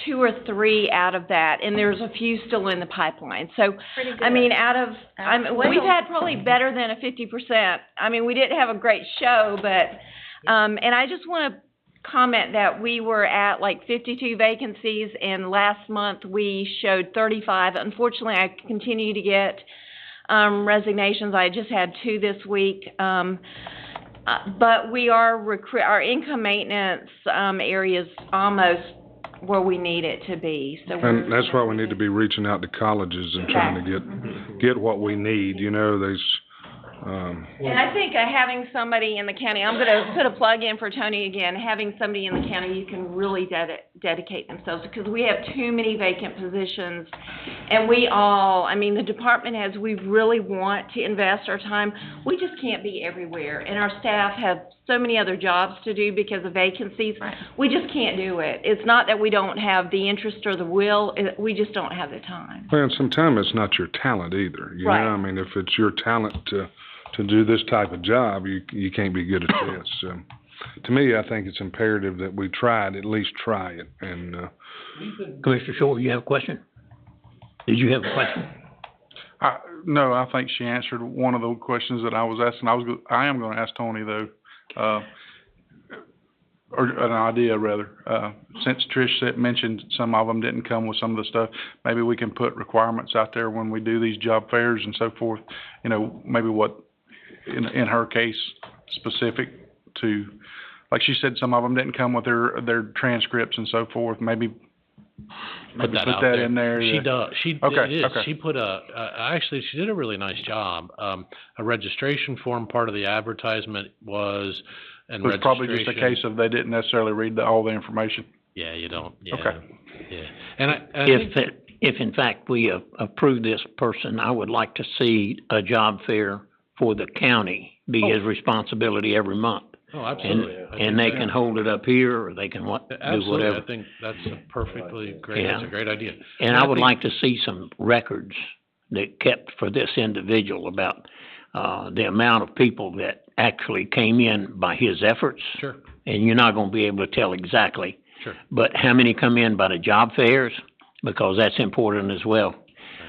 2 or 3 out of that, and there's a few still in the pipeline. So, Pretty good. I mean, we've had probably better than a 50%. I mean, we didn't have a great show, but, and I just want to comment that we were at like 52 vacancies, and last month we showed 35. Unfortunately, I continue to get resignations. I just had 2 this week. But we are our income maintenance area is almost where we need it to be. So and that's why we need to be reaching out to colleges and trying to get what we need. You know, and I think having somebody in the county, I'm going to put a plug in for Tony again, having somebody in the county who can really dedicate themselves, because we have too many vacant positions, and the department heads, we really want to invest our time. We just can't be everywhere, and our staff have so many other jobs to do because of vacancies. Right. We just can't do it. It's not that we don't have the interest or the will, we just don't have the time. well, and sometimes it's not your talent either. You Right. know, I mean, if it's your talent to do this type of job, you can't be good at this. So, to me, I think it's imperative that we at least try it. And Commissioner Shore, you have a question? Did you have a question? No, I think she answered one of the questions that I was asking. I am going to ask Tony though, or an idea rather. Since Trish mentioned some of them didn't come with some of the stuff, maybe we can put requirements out there when we do these job fairs and so forth. You know, maybe what in her case specific to, like she said, some of them didn't come with their transcripts and so forth. Maybe Put that in there. She does. Okay. She put actually, she did a really nice job. A registration form, part of the advertisement was, and It's probably just a case of they didn't necessarily read all the information. Yeah, you don't. Yeah. Okay. Yeah. And I If in fact we approve this person, I would like to see a job fair for the county be his responsibility every month. Oh, absolutely. And they can hold it up here, or they can do Absolutely. whatever. I think that's a perfectly great, Yeah. that's a great idea. And I would like to see some records that kept for this individual about, the amount of people that actually came in by his efforts. Sure. And you're not gonna be able to tell exactly. Sure. But how many come in by the job fairs? Because that's important as well.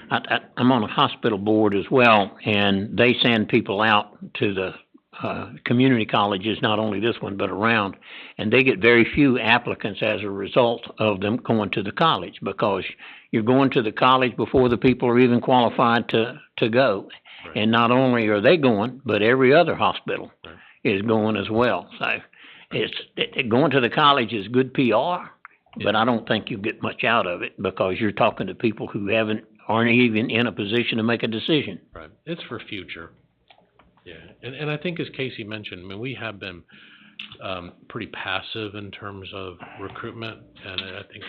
I'm on a hospital board as well, and they send people out to the community colleges, not only this one, but around, and they get very few applicants as a result of them going to the college, because you're going to the college before the people are even qualified to go. Right. And not only are they going, but every other hospital is going as well. So going to the college is good PR, but I don't think you get much out of it, because you're talking to people who aren't even in a position to make a decision. Right. It's for future. Yeah. And I think, as Casey mentioned, I mean, we have been pretty passive in terms of recruitment, and I think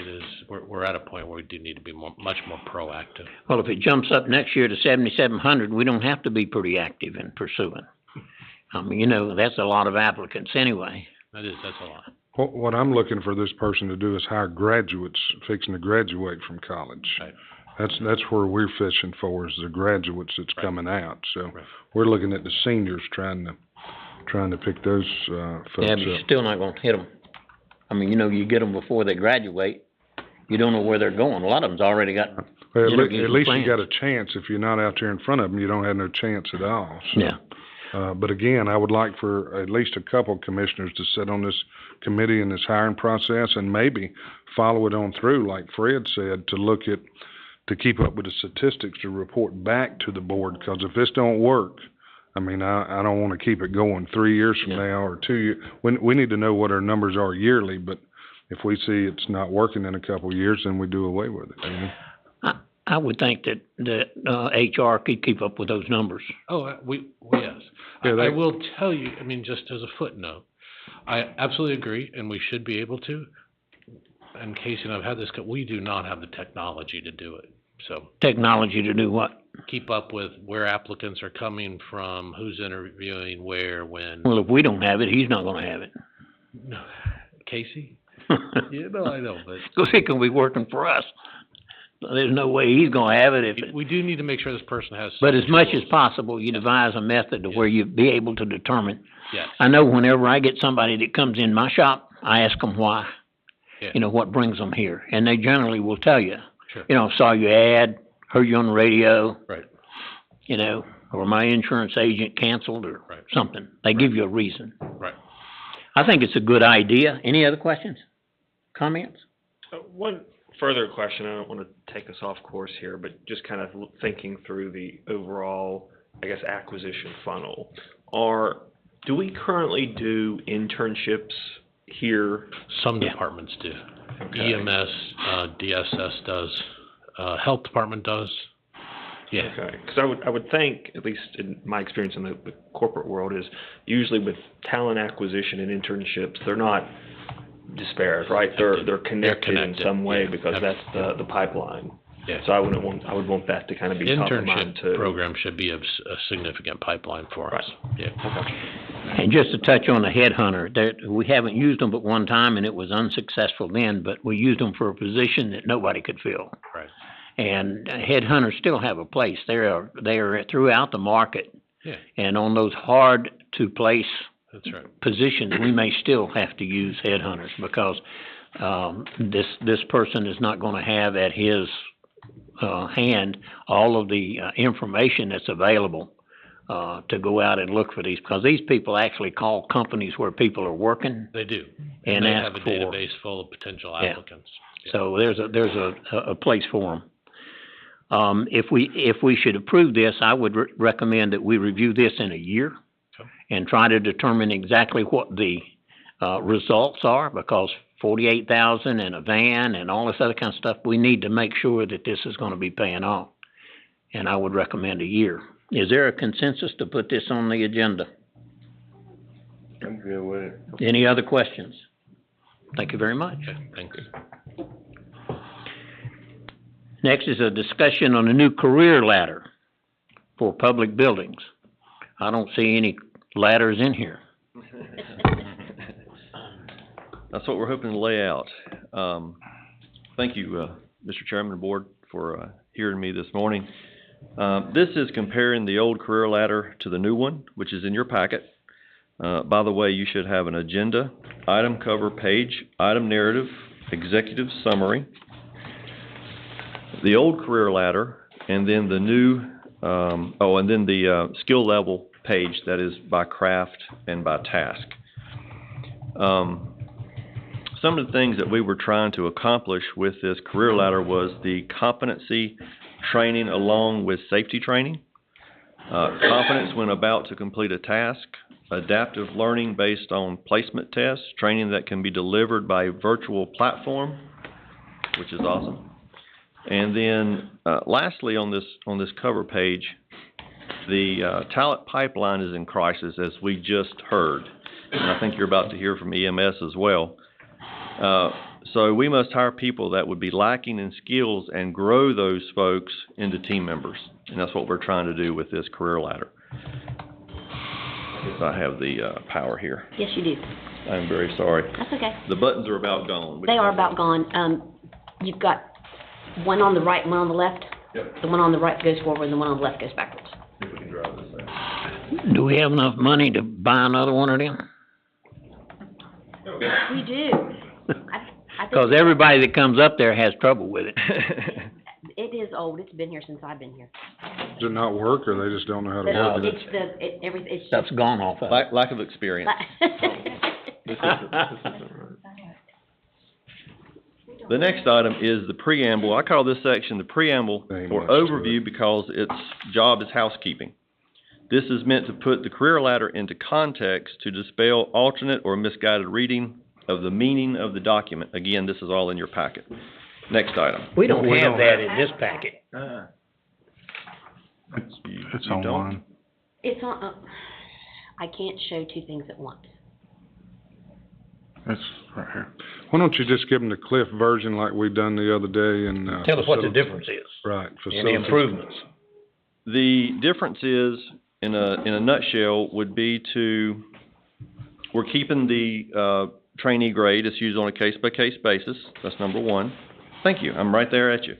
we're at a point where we do need to be much more proactive. Well, if it jumps up next year to 7,700, we don't have to be pretty active in pursuing. I mean, that's a lot of applicants anyway. That's a lot. what I'm looking for this person to do is hire graduates fixing to graduate from college. Right. That's where we're fishing for, is the graduates that's coming out. So we're looking at the seniors, trying to pick those folks Yeah, but you're up. still not gonna hit them. I mean, you get them before they graduate, You don't know where they're going. A lot of them's already got Well, at interviews least and you got plans. a chance. If you're not out there in front of them, you don't have no chance at all. So, Yeah. But again, I would like for at least a couple commissioners to sit on this committee in this hiring process and maybe follow it on through, like Fred said, to keep up with the statistics to report back to the board. Because if this don't work, I mean, I don't want to keep it going 3 years from now or 2 years. We need to know what our numbers are yearly, but if we see it's not working in a couple of years, then we do away with it, you know? I would think that HR could keep up with those numbers. Oh, yes. Yeah, I will tell you, I mean, just as a footnote, I absolutely agree, and we should be able to. And Casey and I've had this, we do not have the technology to do it, so. Technology to do what? Keep up with where applicants are coming from, who's interviewing, where, when. Well, if we don't have it, he's not gonna have it. No. Casey? Yeah, no, I know, but. Because he can be working for us. There's no way he's gonna have it if it. We do need to make sure this person has. But as some much as tools. possible, you devise a method to where you be able to determine. Yes. I know whenever I get somebody that comes in my shop, I ask them why. Yeah. You know, what brings them here, and they generally will tell you. Sure. You know, saw your ad, heard you on the radio. Right. You know, or my insurance agent canceled or something. They give you a reason. Right. I think it's a good idea. Any other questions? Comments? One further question, I don't want to take us off course here, but just kind of thinking through the overall, I guess, acquisition funnel. Do we currently do internships here? Some departments do. Okay. EMS, DSS does, health department does. Yeah. Okay, because I would think, at least in my experience in the corporate world, is usually with talent acquisition and internships, they're not disparate, right? They're connected in some way because that's the pipeline. Yeah. So I would want that to kind of be top of mind too. Internship program should be a significant pipeline for us. Yeah. Okay. And just to touch on the headhunter, we haven't used them but one time, and it was unsuccessful then, but we used them for a position that nobody could fill. Right. And headhunters still have a place. They are throughout the market. Yeah. And on those hard to place That's right. positions, we may still have to use headhunters because this person is not going to have at his hand all of the information that's available to go out and look for these, because these people actually call companies where people are working. They do. And they ask have a for, database full of potential applicants. Yeah. So there's a place for them. If we should approve this, I would recommend that we review this in a year and try to determine exactly what the results are, because 48,000 and a van and all this other kind of stuff, we need to make sure that this is going to be paying off. And I would recommend a year. Is there a consensus to put this on the agenda? I'm good with it. Any other questions? Thank you very much. Okay, thanks. Next is a discussion on a new career ladder for public buildings. I don't see any ladders in here. That's what we're hoping to lay out. Thank you, Mr. Chairman and Board, for hearing me this morning. This is comparing the old career ladder to the new one, which is in your packet. By the way, you should have an agenda, item cover page, item narrative, executive summary, the old career ladder, and then the new, and then the skill level page that is by craft and by task. Some of the things that we were trying to accomplish with this career ladder was the competency training along with safety training, competence when about to complete a task, adaptive learning based on placement tests, training that can be delivered by a virtual platform, which is awesome. And then lastly on this cover page, the talent pipeline is in crisis, as we just heard. And I think you're about to hear from EMS as well. So we must hire people that would be lacking in skills and grow those folks into team members. And that's what we're trying to do with this career ladder. If I have the power here. Yes, you do. I'm very sorry. That's okay. The buttons are about gone. They are about gone. You've got one on the right and one on the left. Yep. The one on the right goes forward and the one on the left goes backwards. If we can drive this thing. Do we have enough money to buy another one of them? Okay. We do. Cause everybody that comes up there has trouble with it. It is old, it's been here since I've been here. Does it not work, or they just don't know how to No, work it? It's Stuff's gone off of it. Lack of experience. The next item is the preamble. I call this section the preamble for overview because its job is housekeeping. This is meant to put the career ladder into context to dispel alternate or misguided reading of the meaning of the document. Again, this is all in your packet. Next item. We don't have that in this packet. It's online. It's on, I can't show two things at once. It's right here. Why don't you just give them the Cliff version like we done the other day and, Tell us what the difference is. Right. And the improvements. The difference is, in a nutshell, would be we're keeping the trainee grade. It's used on a case-by-case basis. That's number one. Thank you. I'm right there at you.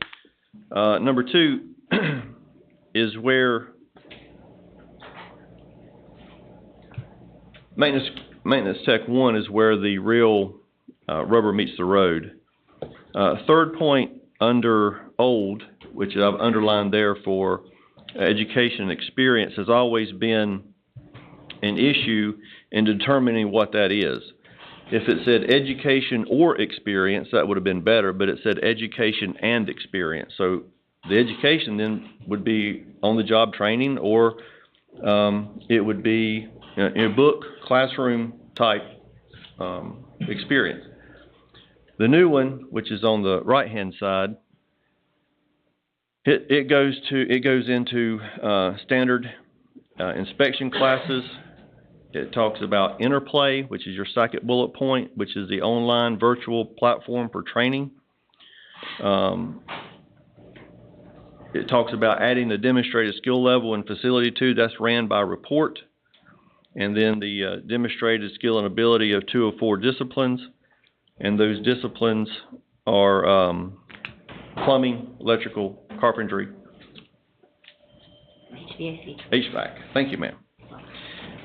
Number two is where Maintenance Tech 1 is where the real rubber meets the road. Third point under old, which I've underlined there for education and experience, has always been an issue in determining what that is. If it said education or experience, that would have been better, but it said education and experience. So the education then would be on-the-job training, or it would be in a book, classroom type experience. The new one, which is on the right-hand side, it goes into standard inspection classes. It talks about Interplay, which is your second bullet point, which is the online virtual platform for training. It talks about adding the demonstrated skill level and facility 2. That's ran by report. And then the demonstrated skill and ability of 2 of 4 disciplines. And those disciplines are plumbing, electrical, carpentry, HVAC. Thank you, ma'am.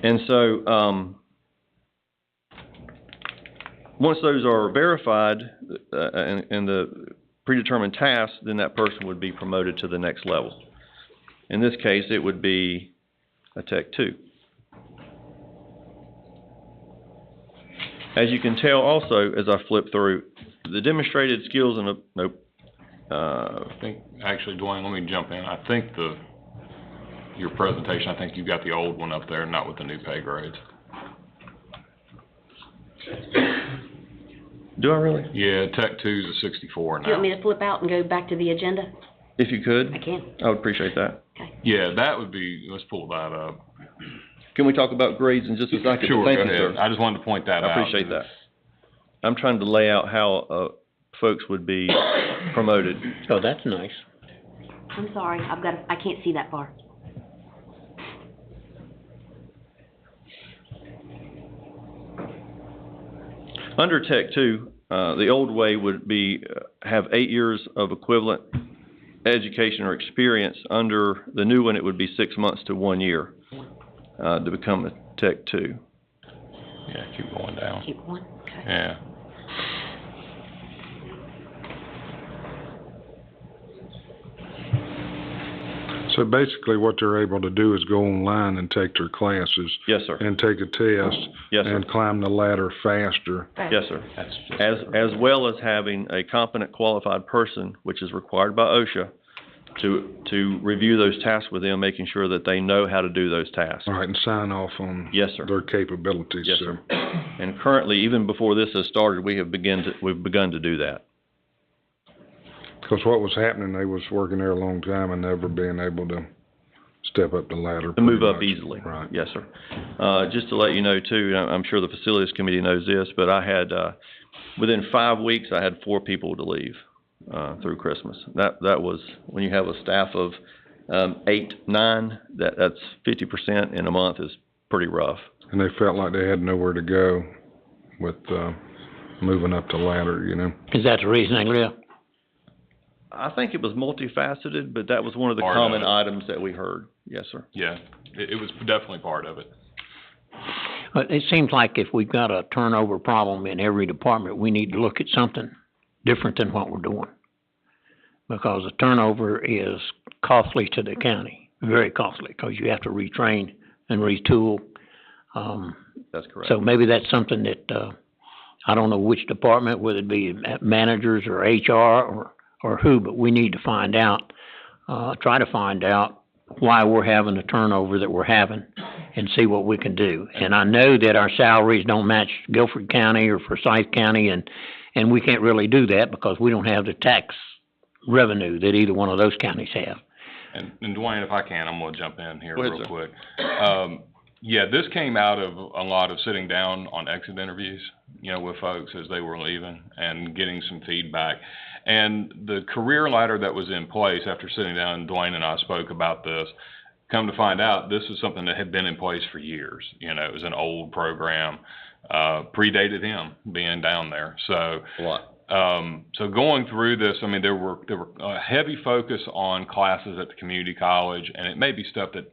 And so once those are verified and the predetermined tasks, then that person would be promoted to the next level. In this case, it would be a Tech 2. As you can tell also, as I flip through, the demonstrated skills and I think, actually, Dwayne, let me jump in. I think your presentation, I think you've got the old one up there, not with the new pay grades. Do I really? Yeah, Tech 2's a 64 now. Do you want me to flip out and go back to the agenda? If you could. I can. I would appreciate that. Okay. Yeah, that would be, let's pull that up. Can we talk about grades in just a second? Sure, Thank go you, ahead. sir. I just wanted to point that out. I appreciate that. I'm trying to lay out how folks would be promoted. Oh, that's nice. I'm sorry, I can't see that far. Under Tech 2, the old way would be have 8 years of equivalent education or experience. Under the new one, it would be 6 months to 1 year to become a Tech 2. Yeah, keep going down. Keep going, okay. Yeah. So basically what they're able to do is go online and take their classes. Yes, sir. And take a test. Yes, sir. And climb the ladder faster. Yes, sir. As well as having a competent, qualified person, which is required by OSHA, to review those tasks with them, making sure that they know how to do those tasks. All right, and sign off on Yes, sir. their capabilities. Yes, sir. And currently, even before this has started, we've begun to do that. Because what was happening, they was working there a long time and never being able to step up the ladder. To move up much. easily. Right. Yes, sir. Just to let you know, too, I'm sure the Facilities Committee knows this, but I had, within 5 weeks, I had 4 people to leave through Christmas. That was, when you have a staff of 8, 9, that's 50% in a month is pretty rough. And they felt like they had nowhere to go with moving up the ladder, you know. Is that the reason they left? I think it was multifaceted, but that was one of the common items that we heard. Yes, sir. Yeah, it was definitely part of it. But it seems like if we've got a turnover problem in every department, we need to look at something. different than what we're doing. Because the turnover is costly to the county, very costly, because you have to retrain and retool. That's correct. So maybe that's something that, I don't know which department, whether it be managers or HR or who, but we need to find out, try to find out why we're having the turnover that we're having and see what we can do. And I know that our salaries don't match Guilford County or Forsyth County, and we can't really do that because we don't have the tax revenue that either one of those counties have. And Dwayne, if I can, I'm gonna jump in here Go ahead, real sir. quick. Yeah, this came out of a lot of sitting down on exit interviews, with folks as they were leaving and getting some feedback. And the career ladder that was in place after sitting down, and Dwayne and I spoke about this, come to find out, this is something that had been in place for years. It was an old program, predated him being down there. So, so going through this, I mean, there were a heavy focus on classes at the community college, and it may be stuff that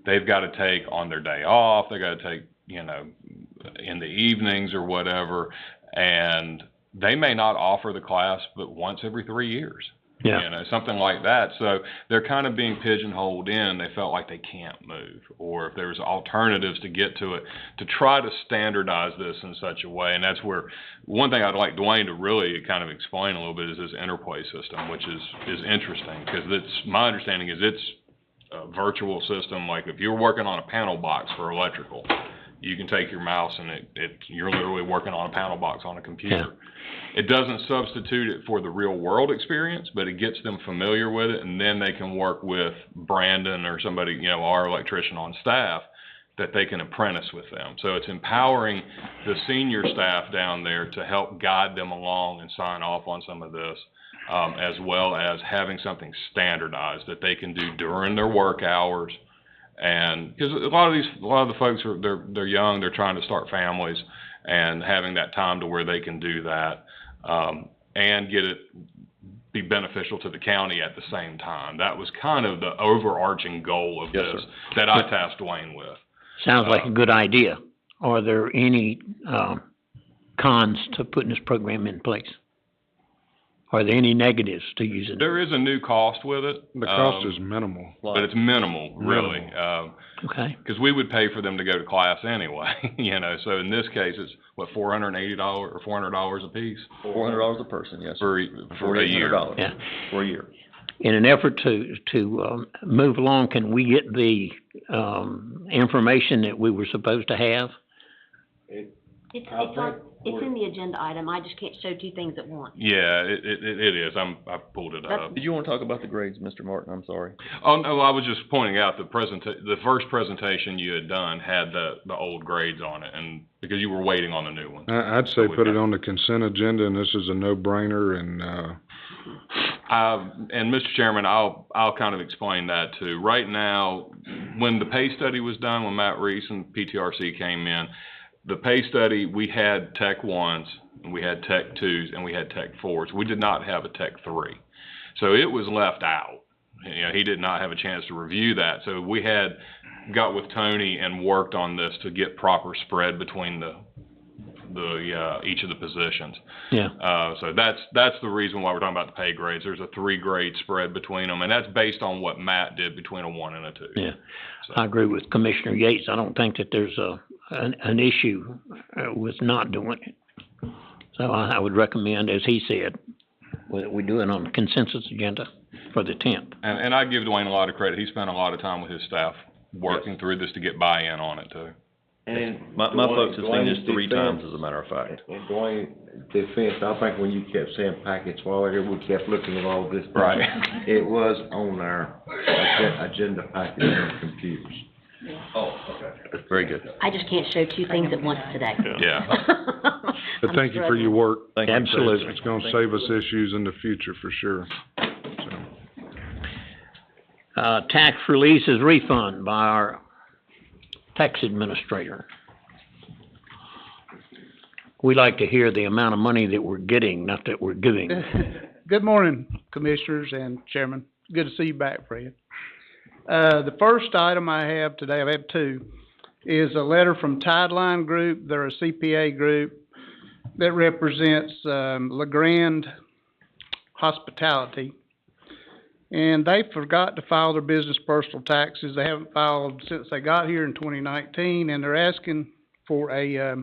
they've got to take on their day off. They got to take, in the evenings or whatever, and they may not offer the class but once every 3 years. Yeah. Something like that. So they're kind of being pigeonholed in. They felt like they can't move, or if there's alternatives to get to it, to try to standardize this in such a way. And that's where one thing I'd like Dwayne to really kind of explain a little bit is this interplay system, which is interesting, because my understanding is it's a virtual system. Like if you're working on a panel box for electrical, you can take your mouse and you're literally working on a panel box on a computer. Yeah. It doesn't substitute it for the real world experience, but it gets them familiar with it, and then they can work with Brandon or somebody, our electrician on staff, that they can apprentice with them. So it's empowering the senior staff down there to help guide them along and sign off on some of this, as well as having something standardized that they can do during their work hours. And because a lot of the folks they're young, they're trying to start families, and having that time to where they can do that, and be beneficial to the county at the same time. That was kind of the overarching goal of this that I tasked Dwayne with. Sounds like a good idea. Are there any cons to putting this program in place? Are there any negatives to using it? There is a new cost with it. The cost is minimal. But it's minimal, really. Okay. Because we would pay for them to go to class anyway, So in this case, it's $480 or $400 a piece? $400 a person, yes. For a year. Yeah. For a year. In an effort to move along, can we get the information that we were supposed to have? It's in the agenda item. I just can't show two things at once. Yeah, it is. I pulled it up. Did you want to talk about the grades, Mr. Martin? I'm sorry. Oh, no, I was just pointing out the first presentation you had done had the old grades on it, and because you were waiting on the new one. I'd say put it on the consent agenda, and this is a no-brainer, and Mr. Chairman, I'll kind of explain that too. Right now, when the pay study was done, when Matt Reese and PTRC came in, the pay study, we had Tech 1s, and we had Tech 2s, and we had Tech 4s. We did not have a Tech 3. So it was left out. He did not have a chance to review that. So we got with Tony and worked on this to get proper spread between each of the positions. Yeah. So that's the reason why we're talking about the pay grades. There's a 3-grade spread between them, and that's based on what Matt did between a 1 and a 2. Yeah. So. I agree with Commissioner Yates. I don't think that there's an issue with not doing it. So I would recommend, as he said, we do it on the consensus agenda for the 10th. And I give Dwayne a lot of credit. He spent a lot of time with his staff working through this to get buy-in on it too. And my folks have seen this 3 times, as a matter of fact. And Dwayne, defense, I think when you kept saying package while we kept looking at all this. Right. It was on our agenda package on the computers. Oh, okay. Very good. I just can't show two things at once today. Yeah. but thank you for your work. Thank you. Absolutely. It's going to save us issues in the future for sure. Tax releases refund by our tax administrator. We like to hear the amount of money that we're getting, not that we're giving. Good morning, Commissioners and Chairman. Good to see you back, Fred. The first item I have today, I have 2, is a letter from Tideline Group. They're a CPA group that represents LeGrand Hospitality. And they forgot to file their business personal taxes. They haven't filed since they got here in 2019, and they're asking for a,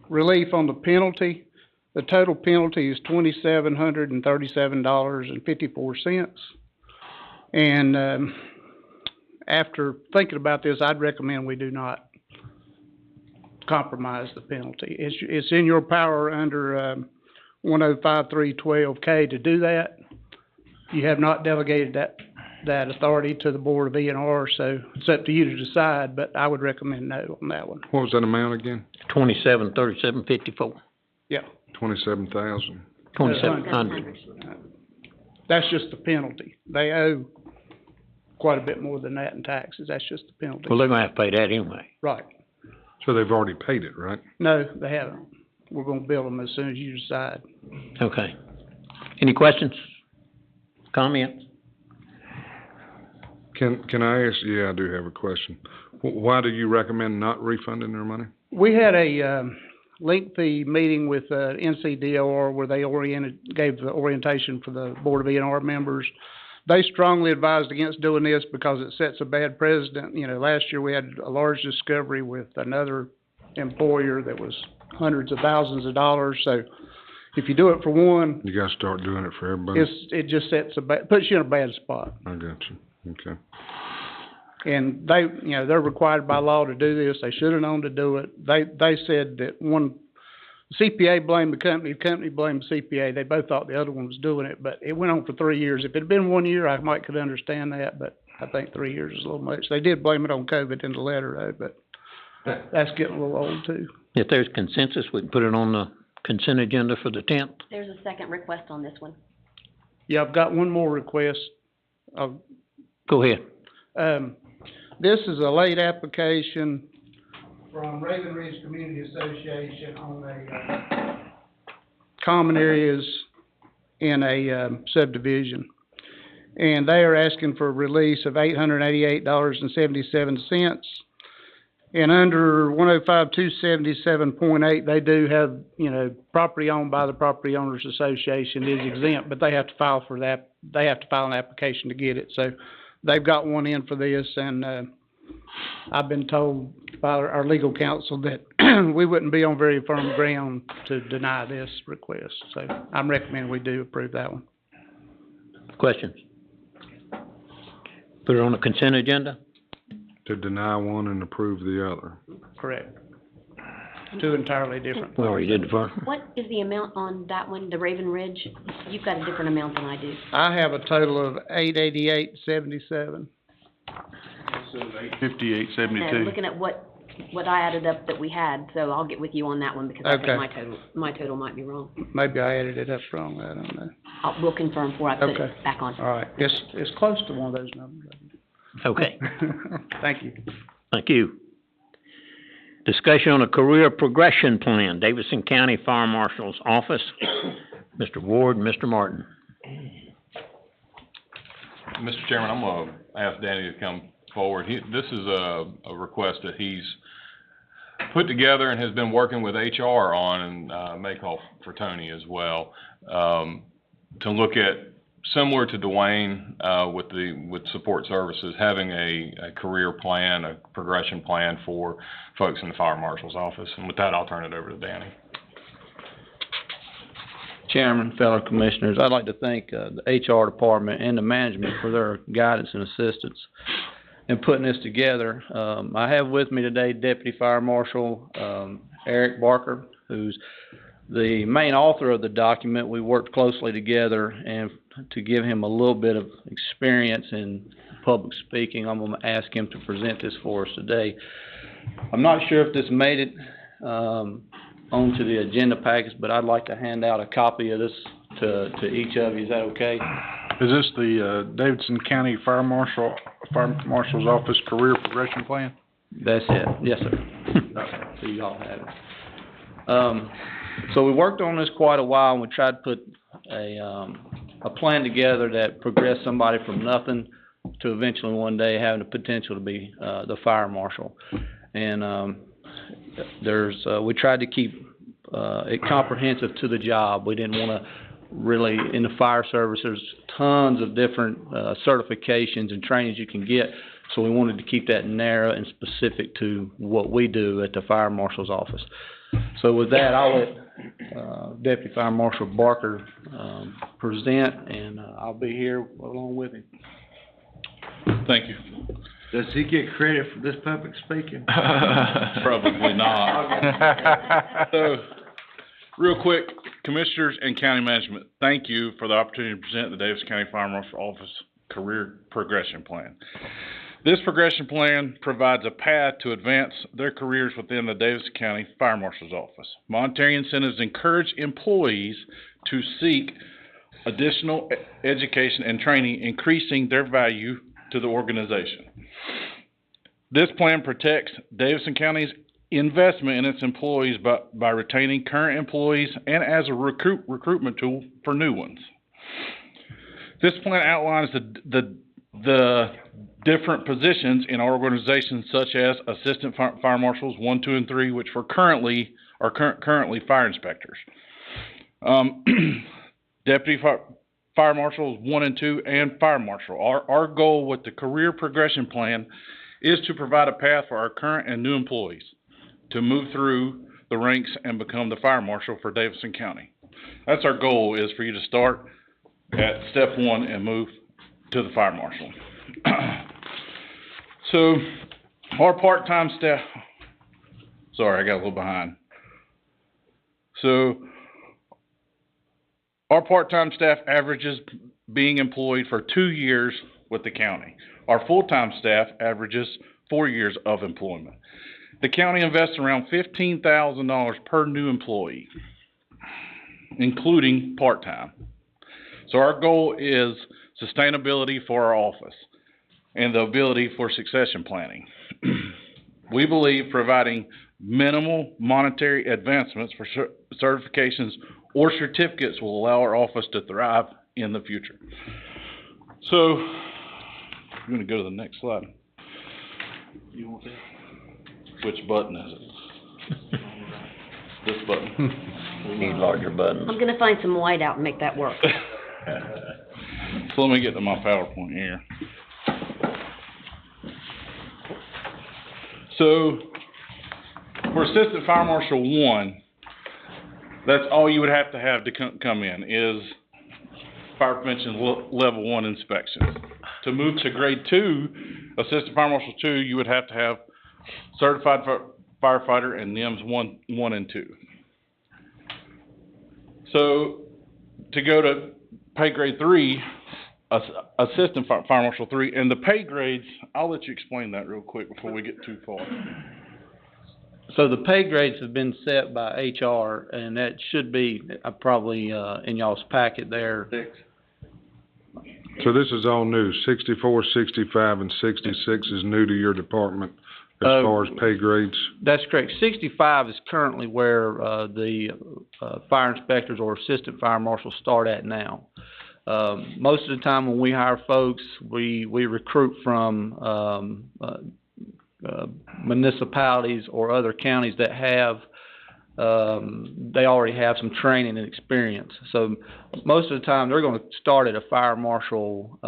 relief on the penalty. The total penalty is $2,737.54. And, after thinking about this, I'd recommend we do not compromise the penalty. It's in your power under, 105.312K to do that. You have not delegated that authority to the Board of E&R, so it's up to you to decide, but I would recommend no on that one. What was that amount again? 2737.54. Yeah. 27,000. 2,700. That's just the penalty. They owe quite a bit more than that in taxes. That's just the penalty. Well, they're gonna have to pay that anyway. Right. So they've already paid it, right? No, they haven't. We're gonna bill them as soon as you decide. Okay. Any questions? Comments? Can I ask, yeah, I do have a question. Why do you recommend not refunding their money? We had a, lengthy meeting with, NCDOR where they gave the orientation for the Board of E&R members. They strongly advised against doing this because it sets a bad precedent. You know, last year we had a large discovery with another employer that was hundreds of thousands of dollars. So if you do it for one, You gotta start doing it for everybody. it just puts you in a bad spot. I got you. Okay. And they, you know, they're required by law to do this. They should have known to do it. They said that CPA blamed the company blamed the CPA. They both thought the other one was doing it, but it went on for 3 years. If it had been 1 year, I might could understand that, but I think 3 years is a little much. They did blame it on COVID in the letter though, but that's getting a little old too. If there's consensus, we can put it on the consent agenda for the 10th. There's a second request on this one. Yeah, I've got one more request. Go ahead. This is a late application from Raven Ridge Community Association on a, common areas in a, subdivision. And they are asking for a release of $888.77. And under 105.277.8, they do have, you know, property owned by the Property Owners Association is exempt, but they have to file for that. They have to file an application to get it. So they've got one in for this, and I've been told by our legal counsel that we wouldn't be on very firm ground to deny this request. So I'm recommending we do approve that one. Questions? Put it on the consent agenda? To deny one and approve the other. Correct. Two entirely different. We already did the first. What is the amount on that one, the Raven Ridge? You've got a different amount than I do. I have a total of $888.77. $58.72. Looking at what I added up that we had, so I'll get with you on that one because I Okay. think my total might be wrong. Maybe I added it up wrong, I don't know. We'll confirm before I put Okay. it back on. All right, it's close to one of those numbers. Okay. Thank you. Thank you. Discussion on a career progression plan, Davidson County Fire Marshal's Office. Mr. Ward and Mr. Martin. Mr. Chairman, I'm gonna ask Danny to come forward. This is a request that he's put together and has been working with HR on, and may call for Tony as well, to look at, similar to Dwayne, with support services, having a career plan, a progression plan for folks in the fire marshal's office. And with that, I'll turn it over to Danny. Chairman, fellow commissioners, I'd like to thank the HR department and the management for their guidance and assistance in putting this together. I have with me today Deputy Fire Marshal Eric Barker, who's the main author of the document. We worked closely together, and to give him a little bit of experience in public speaking, I'm going to ask him to present this for us today. I'm not sure if this made it onto the agenda package, but I'd like to hand out a copy of this to each of you. Is that okay? Is this the Davidson County Fire Marshal's Office Career Progression Plan? That's it. Yes, sir. So you all have it. So we worked on this quite a while, and we tried to put a plan together that progressed somebody from nothing to eventually one day having the potential to be the fire marshal. And we tried to keep it comprehensive to the job. We didn't want to really, in the fire service, there's tons of different, certifications and trainings you can get. So we wanted to keep that narrow and specific to what we do at the fire marshal's office. So with that, I'll let, Deputy Fire Marshal Barker, present, and, I'll be here along with him. Thank you. Does he get credit for this public speaking? Probably not. So, real quick, Commissioners and County Management, thank you for the opportunity to present the Davidson County Fire Marshal Office Career Progression Plan. This progression plan provides a path to advance their careers within the Davidson County Fire Marshal's Office. Monetary incentives encourage employees to seek additional education and training, increasing their value to the organization. This plan protects Davidson County's investment in its employees by retaining current employees and as a recruitment tool for new ones. This plan outlines the different positions in our organization, such as Assistant Fire Marshals 1, 2, and 3, which are currently fire inspectors. Deputy Fire Marshals 1 and 2, and Fire Marshal. Our goal with the career progression plan is to provide a path for our current and new employees to move through the ranks and become the Fire Marshal for Davidson County. That's our goal, is for you to start at step 1 and move to the Fire Marshal. So, our part-time staff, sorry, I got a little behind. So, our part-time staff averages being employed for 2 years with the county. Our full-time staff averages 4 years of employment. The county invests around $15,000 per new employee, including part-time. So our goal is sustainability for our office and the ability for succession planning. We believe providing minimal monetary advancements for certifications or certificates will allow our office to thrive in the future. So, I'm going to go to the next slide. You want that? Which button is it? This button. We need larger buttons. I'm gonna find some white out and make that work. So let me get to my PowerPoint here. So, for Assistant Fire Marshal 1, that's all you would have to come in is fire prevention level 1 inspections. To move to grade 2, Assistant Fire Marshal 2, you would have to have certified firefighter and NIMS 1 and 2. So, to go to pay grade 3, Assistant Fire Marshal 3, and the pay grades, I'll let you explain that real quick before we get too far. So the pay grades have been set by HR, and that should be probably in y'all's packet there. So this is all new, 64, 65, and 66 is new to your department as far as pay grades? That's correct. 65 is currently where the fire inspectors or assistant fire marshals start at now. Most of the time when we hire folks, we recruit from municipalities or other counties that have they already have some training and experience. So most of the time they're going to start at a fire marshal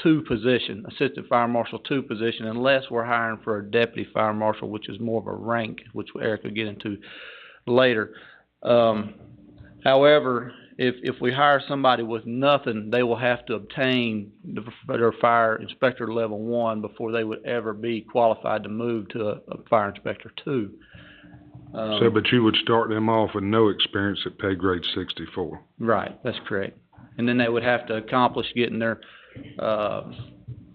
2 position, assistant fire marshal 2 position, unless we're hiring for a deputy fire marshal, which is more of a rank, which Eric will get into later. However, if we hire somebody with nothing, they will have to obtain their fire inspector level 1 before they would ever be qualified to move to a fire inspector 2. But you would start them off with no experience at pay grade 64. Right, that's correct. And then they would have to accomplish getting their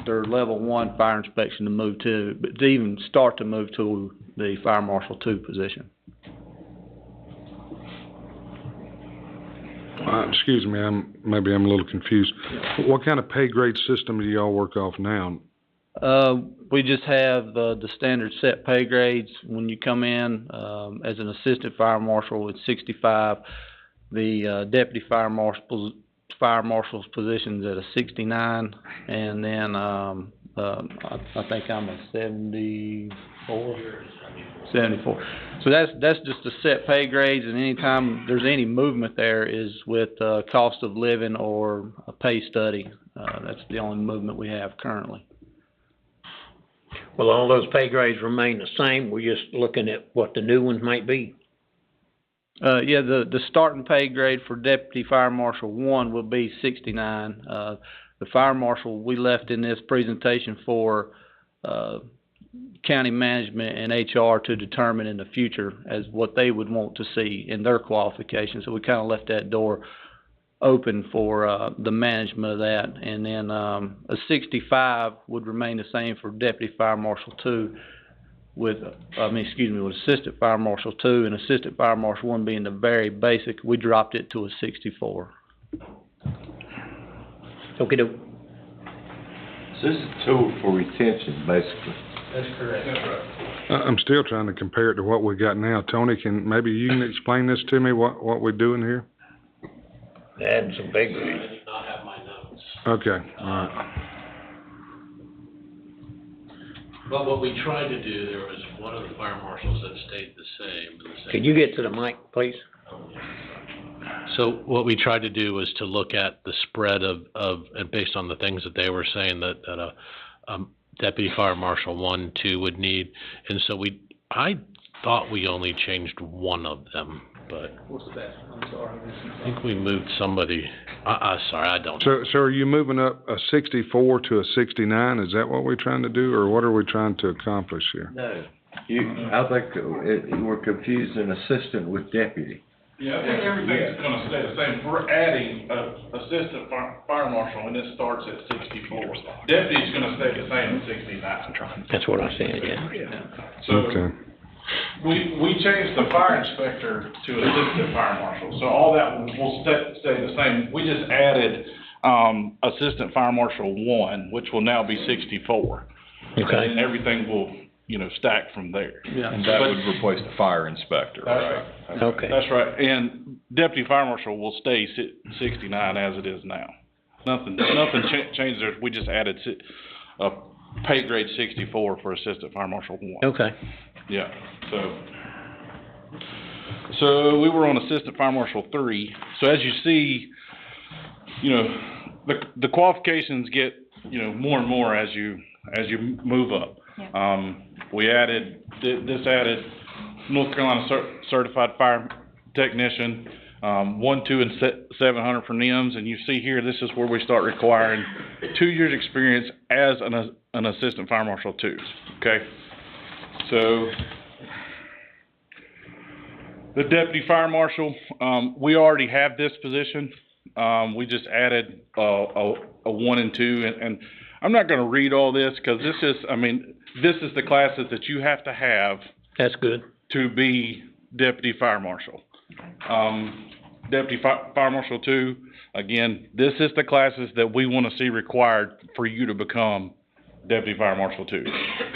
level 1 fire inspection to even start to move to the fire marshal 2 position. Excuse me, maybe I'm a little confused. What kind of pay grade system do y'all work off now? We just have the standard set pay grades. When you come in as an assistant fire marshal, it's 65. The deputy fire marshal's position is at a 69, and then I think I'm a 70. 74. So that's just the set pay grades, and anytime there's any movement there is with, cost of living or a pay study. That's the only movement we have currently. Well, all those pay grades remain the same, we're just looking at what the new ones might be. Yeah, the starting pay grade for Deputy Fire Marshal 1 will be 69. The Fire Marshal we left in this presentation for, county management and HR to determine in the future as what they would want to see in their qualifications. So we kind of left that door open for, the management of that. And then, a 65 would remain the same for Deputy Fire Marshal 2 with Assistant Fire Marshal 2 and Assistant Fire Marshal 1 being the very basic. We dropped it to a 64. Okay, So this is a tool for retention, basically. That's correct. That's right. I'm still trying to compare it to what we got now. Tony, maybe you can explain this to me, what we're doing here? Adding some pay grades. I did not have my notes. Okay, all right. But what we tried to do, there was one of the fire marshals that stayed the same. Could you get to the mic, please? So what we tried to do was to look at the spread of and based on the things that they were saying that a Deputy Fire Marshal 1, 2 would need. And so I thought we only changed one of them, but. What's that? I'm sorry. I think we moved somebody, sorry, I don't. So are you moving up a 64 to a 69? Is that what we're trying to do, or what are we trying to accomplish here? No. I think we're confusing assistant with deputy. Yeah, I think everything's gonna stay the same. We're adding assistant fire marshal, and it starts at 64. Deputy's gonna stay the same at 69. That's what I said, yeah. So, Okay. we changed the fire inspector to assistant fire marshal, so all that will stay the same. We just added, assistant fire marshal 1, which will now be 64. Okay. And everything will, stack from there. Yeah. And that would replace the fire inspector, right? Okay. That's right, and deputy fire marshal will stay 69 as it is now. Nothing changed there, we just added a pay grade 64 for assistant fire marshal 1. Okay. Yeah, so we were on assistant fire marshal 3, so as you see, the qualifications get, more and more as you move up. Yeah. We added, this added North Carolina certified fire technician, 1, 2, and 700 for NIMS, and you see here, this is where we start requiring 2 years experience as an assistant fire marshal 2, okay? So, the deputy fire marshal, we already have this position. We just added a 1 and 2, and I'm not going to read all this because this is the classes that you have to have. That's good. To be deputy fire marshal. Deputy fire marshal 2, again, this is the classes that we want to see required for you to become deputy fire marshal 2.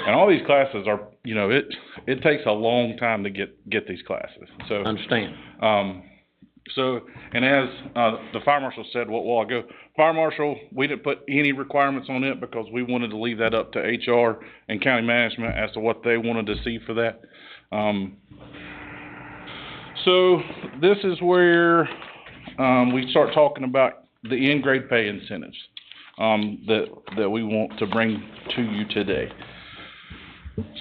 And all these classes are, it takes a long time to get these classes. So Understand. And as the fire marshal said a while ago, fire marshal, we didn't put any requirements on it because we wanted to leave that up to HR and county management as to what they wanted to see for that. So this is where we start talking about the in-grade pay incentives that we want to bring to you today.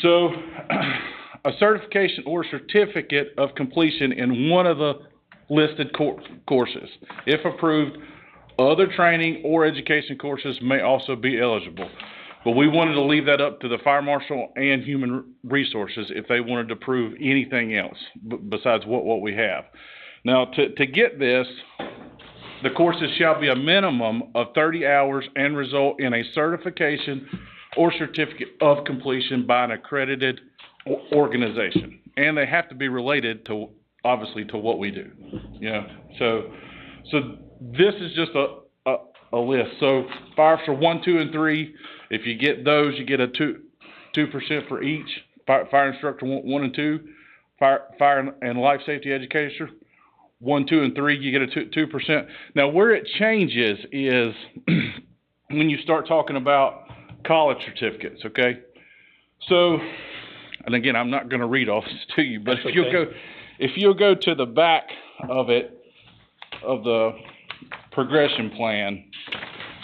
So a certification or certificate of completion in one of the listed courses. If approved, other training or education courses may also be eligible. But we wanted to leave that up to the fire marshal and human resources if they wanted to prove anything else besides what we have. Now, to get this, the courses shall be a minimum of 30 hours and result in a certification or certificate of completion by an accredited organization. And they have to be related to, obviously, to what we do. So this is just a list. So fire officer 1, 2, and 3, if you get those, you get a 2% for each. Fire instructor 1 and 2, fire and life safety educator 1, 2, and 3, you get a 2%. Now where it changes is when you start talking about college certificates. Okay, so and again, I'm not gonna read all this to you, but That's if you'll go to the back of it, of the progression plan,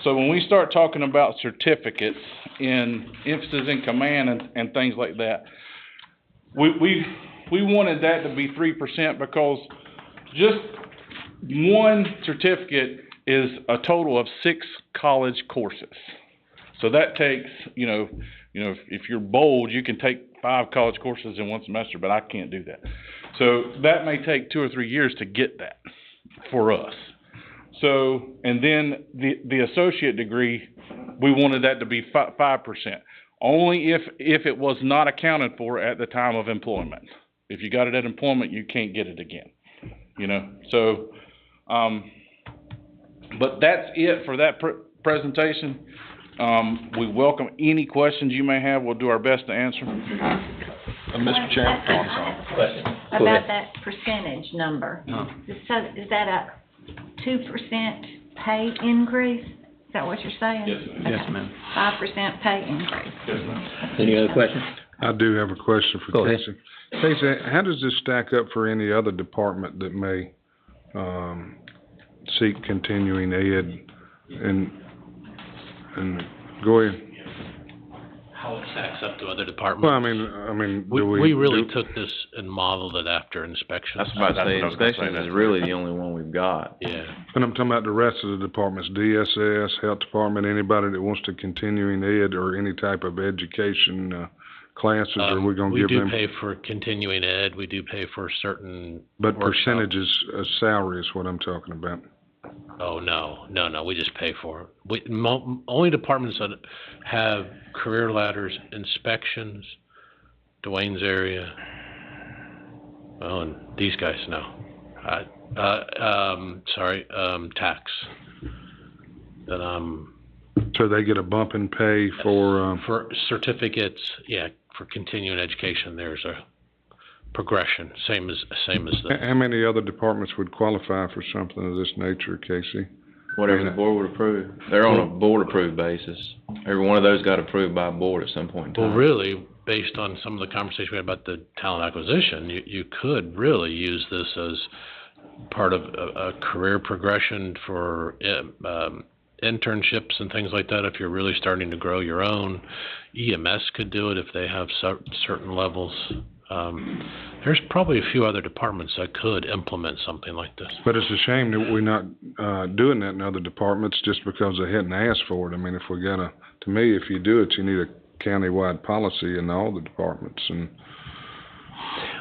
so when we start talking about certificates in emphasis in command and things like that, we wanted that to be 3% because just one certificate is a total of 6 college courses. So that takes, if you're bold, you can take 5 college courses in one semester, but I can't do that. So that may take 2 or 3 years to get that for us. So, and then the associate degree, we wanted that to be 5%. Only if it was not accounted for at the time of employment. If you got it at employment, you can't get it again, So, but that's it for that presentation. We welcome any questions you may have. We'll do our best to answer. Mr. Chairman? About that percentage number. So is that a 2% pay increase? Is that what you're saying? Yes, ma'am. Yes, ma'am. 5% pay increase. Yes, ma'am. Any other questions? I do have a question for Go ahead. Casey. Casey, how does this stack up for any other department that may, seek continuing ed and go ahead? How it stacks up to other departments? Well, I mean, do We really took this and modeled it after inspection. That's about to say, inspections is really the only one we've got. Yeah. And I'm talking about the rest of the departments, DSS, Health Department, anybody that wants to continuing ed or any type of education, classes, are we gonna give them? We do pay for continuing ed, we do pay for certain But workshops. percentages of salary is what I'm talking about. Oh, no, we just pay for it. Only departments that have career ladders, inspections, Dwayne's area, well, and these guys, no. Tax. That, So they get a bump in pay for certificates, yeah, for continuing education, there's a progression, same as the. How many other departments would qualify for something of this nature, Casey? Whatever the board would approve. They're on a board-approved basis. Every one of those got approved by a board at some point in time. Well, really, based on some of the conversation we had about the talent acquisition, you could really use this as part of a career progression for internships and things like that. If you're really starting to grow your own, EMS could do it if they have certain levels. There's probably a few other departments that could implement something like this. But it's a shame that we're not doing that in other departments just because they hadn't asked for it. I mean, if we got to me, if you do it, you need a countywide policy in all the departments, and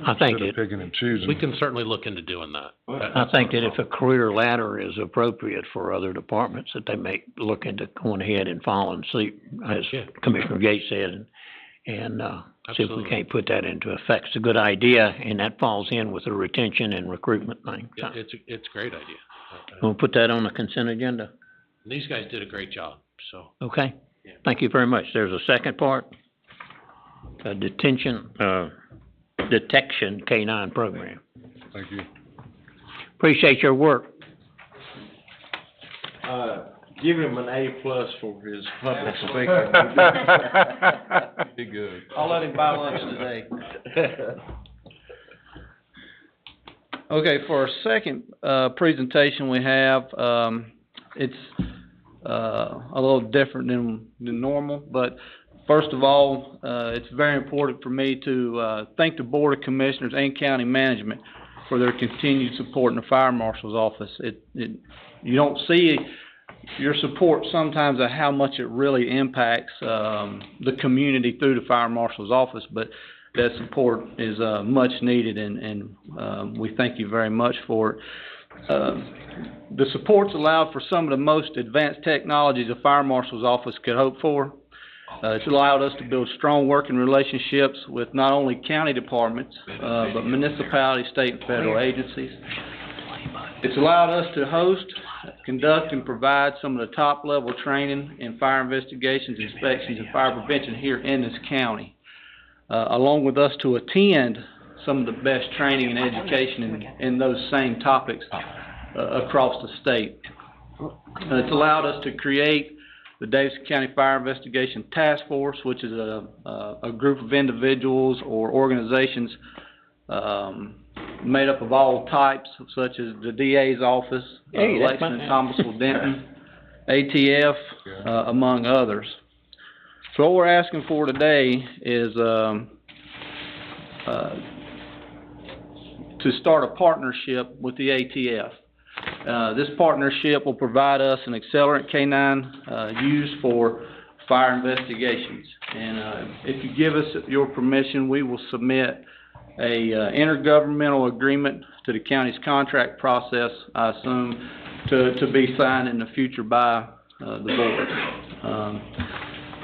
I think instead of picking and choosing. We can certainly look into doing that. I think that if a career ladder is appropriate for other departments, that they may look into going ahead and following suit, as Commissioner Gates said, and see if we can't put that into effect. It's a good idea, and that falls in with the retention and recruitment thing. Yeah, it's a great idea. We'll put that on the consent agenda. And these guys did a great job, so. Okay. Thank you very much. There's a second part, detection K-9 program. Thank you. Appreciate your work. Give him an A+ for his public speaking. Be good. I'll let him buy lunch today. Okay, for our second presentation we have, it's a little different than normal, but first of all, it's very important for me to thank the Board of Commissioners and County Management for their continued support in the Fire Marshal's office. You don't see your support sometimes of how much it really impacts the community through the Fire Marshal's office, but that support is much needed, and we thank you very much for it. The support's allowed for some of the most advanced technologies the Fire Marshal's office could hope for. It's allowed us to build strong working relationships with not only county departments, but municipality, state, and federal agencies. It's allowed us to host, conduct, and provide some of the top-level training in fire investigations, inspections, and fire prevention here in this county, along with us to attend some of the best training and education in those same topics across the state. It's allowed us to create the Davidson County Fire Investigation Task Force, which is a group of individuals or organizations made up of all types, such as the DA's office, Lexington, Thomasville, Denton, ATF, among others. So what we're asking for today is to start a partnership with the ATF. This partnership will provide us an accelerant canine used for fire investigations. And if you give us your permission, we will submit a intergovernmental agreement to the county's contract process, I assume, to be signed in the future by the board.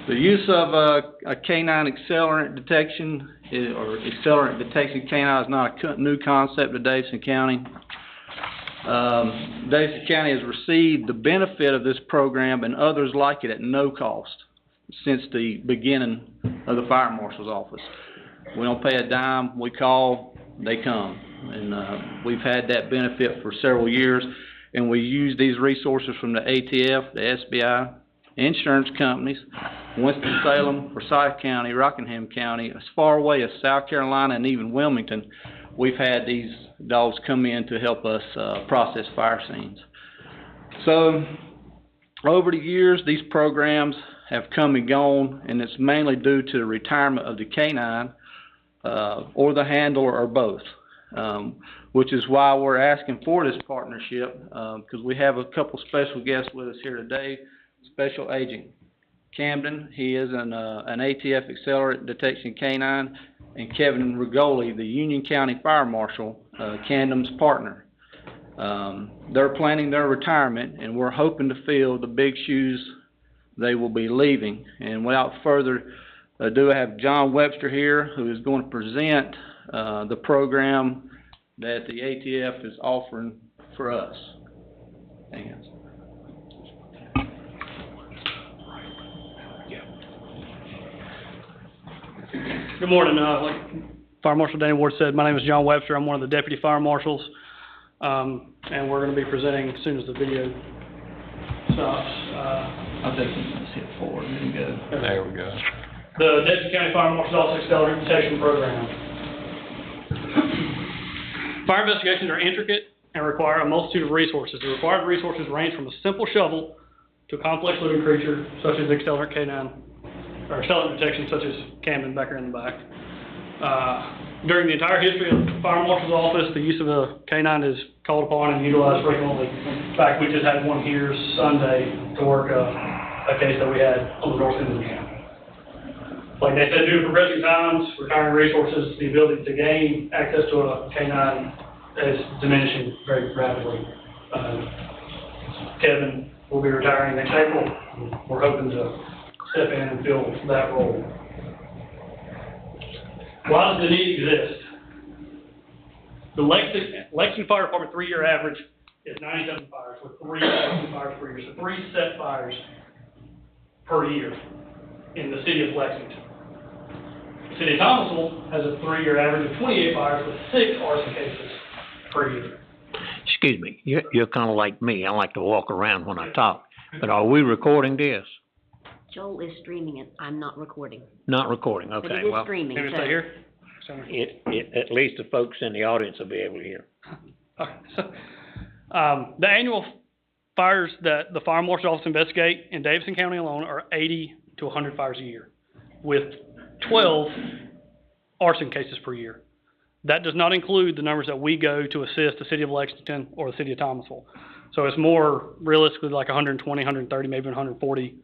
The use of a canine accelerant detection or accelerant detection canine is not a new concept to Davidson County. Davidson County has received the benefit of this program and others like it at no cost since the beginning of the Fire Marshal's office. We don't pay a dime. We call, they come. And we've had that benefit for several years. And we use these resources from the ATF, the SBI, insurance companies, Winston-Salem, Forsyth County, Rockingham County, as far away as South Carolina and even Wilmington. We've had these dogs come in to help us process fire scenes. So over the years, these programs have come and gone, and it's mainly due to the retirement of the canine or the handler or both, which is why we're asking for this partnership, because we have a couple special guests with us here today. Special Agent Camden, he is an ATF accelerant detection canine, and Kevin Rigoli, the Union County Fire Marshal, Camden's partner. They're planning their retirement, and we're hoping to fill the big shoes they will be leaving. And without further ado, I have John Webster here, who is going to present the program that the ATF is offering for us. Thanks. Good morning. Like Fire Marshal Danny Ward said, my name is John Webster. I'm one of the deputy fire marshals, and we're going to be presenting as soon as the video stops. I think you can hit forward and go. There we go. The Davidson County Fire Marshal's Office Accelerant Detection Program. Fire investigations are intricate and require a multitude of resources. The required resources range from a simple shovel to a complex living creature, such as the accelerant canine, or accelerant detection, such as Camden back here in the back. During the entire history of the Fire Marshal's Office, the use of a canine is called upon and utilized frequently. In fact, we just had one here Sunday to work a case that we had on the north end of the county. Like they said, due to progressing times, retiring resources, the ability to gain access to a canine is diminishing very rapidly. Kevin will be retiring next April. We're hoping to step in and fill that role. Why does the need exist? The Lexington Fire Department 3-year average is 97 fires, with 3 Lexington fires per year, so 3 set fires per year in the city of Lexington. The city of Thomasville has a 3-year average of 28 fires with 6 arson cases per year. Excuse me, you're kind of like me. I like to walk around when I talk. But are we recording this? Joel is streaming it. I'm not recording. Not recording, okay. But it is Well, streaming. Can we so- stay here? At least the folks in the audience will be able to hear. Okay, so, the annual fires that the Fire Marshal's Office investigate in Davidson County alone are 80 to 100 fires a year, with 12 arson cases per year. That does not include the numbers that we go to assist the city of Lexington or the city of Thomasville. So it's more realistically like 120, 130, maybe 140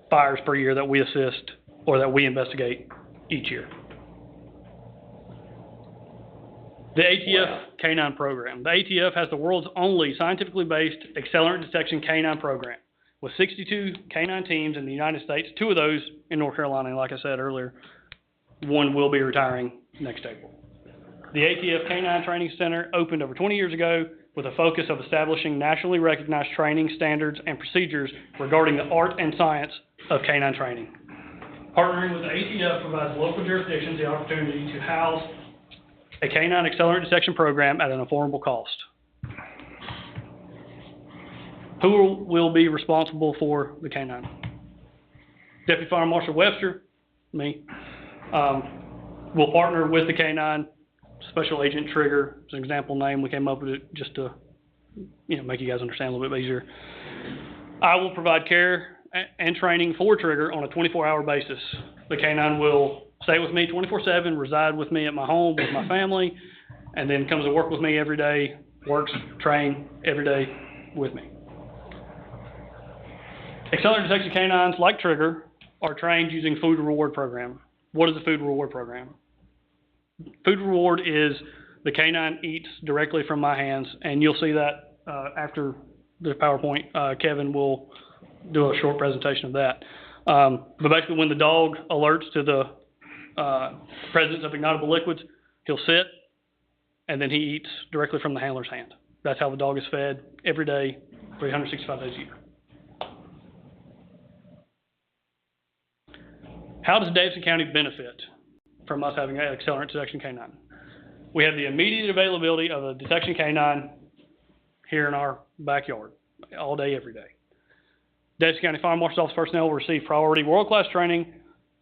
fires per year that we assist or that we investigate each year. The ATF Canine Program. The ATF has the world's only scientifically based accelerant detection canine program, with 62 canine teams in the United States, 2 of those in North Carolina, and like I said earlier, 1 will be retiring next April. The ATF Canine Training Center opened over 20 years ago with a focus of establishing nationally recognized training standards and procedures regarding the art and science of canine training. Partnering with the ATF provides local jurisdictions the opportunity to house a canine accelerant detection program at an affordable cost. Who will be responsible for the canine? Deputy Fire Marshal Webster, me. We'll partner with the canine. Special Agent Trigger is an example name. We came up with it just to, make you guys understand a little bit easier. I will provide care and training for Trigger on a 24-hour basis. The canine will stay with me 24/7, reside with me at my home with my family, and then comes to work with me every day, works, train every day with me. Accelerated detection canines, like Trigger, are trained using food reward program. What is a food reward program? Food reward is the canine eats directly from my hands, and you'll see that after the PowerPoint. Kevin will do a short presentation of that. But basically, when the dog alerts to the presence of ignitable liquids, he'll sit, and then he eats directly from the handler's hand. That's how the dog is fed every day, 365 days a year. How does Davidson County benefit from us having an accelerant detection canine? We have the immediate availability of a detection canine here in our backyard, all day, every day. Davidson County Fire Marshal's Office personnel will receive priority world-class training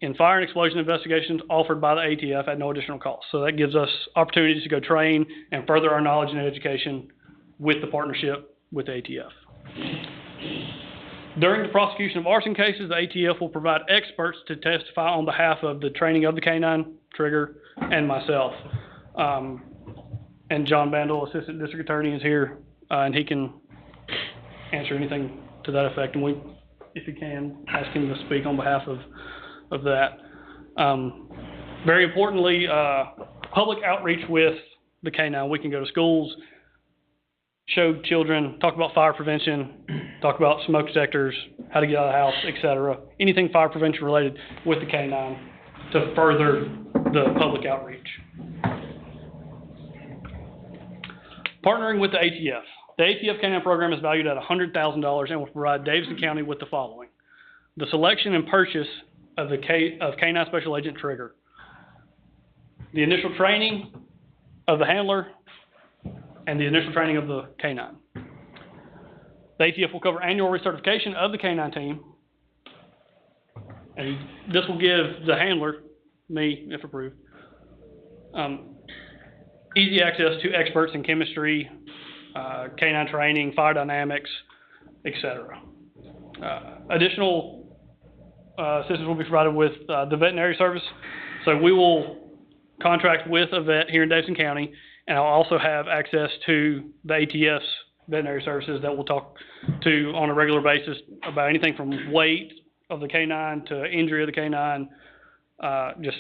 in fire and explosion investigations offered by the ATF at no additional cost. So that gives us opportunities to go train and further our knowledge and education with the partnership with the ATF. During the prosecution of arson cases, the ATF will provide experts to testify on behalf of the training of the canine, Trigger, and myself. And John Bandel, Assistant District Attorney, is here, and he can answer anything to that effect. And if he can, ask him to speak on behalf of that. Very importantly, public outreach with the canine. We can go to schools, show children, talk about fire prevention, talk about smoke detectors, how to get out of the house, etc. Anything fire prevention related with the canine to further the public outreach. Partnering with the ATF. The ATF canine program is valued at $100,000 and will provide Davidson County with the following: the selection and purchase of Canine Special Agent Trigger, the initial training of the handler, and the initial training of the canine. The ATF will cover annual recertification of the canine team, and this will give the handler, me if approved, easy access to experts in chemistry, canine training, fire dynamics, etc. Additional assistance will be provided with the veterinary service. So we will contract with a vet here in Davidson County, and I'll also have access to the ATF's veterinary services that we'll talk to on a regular basis about anything from weight of the canine to injury of the canine, just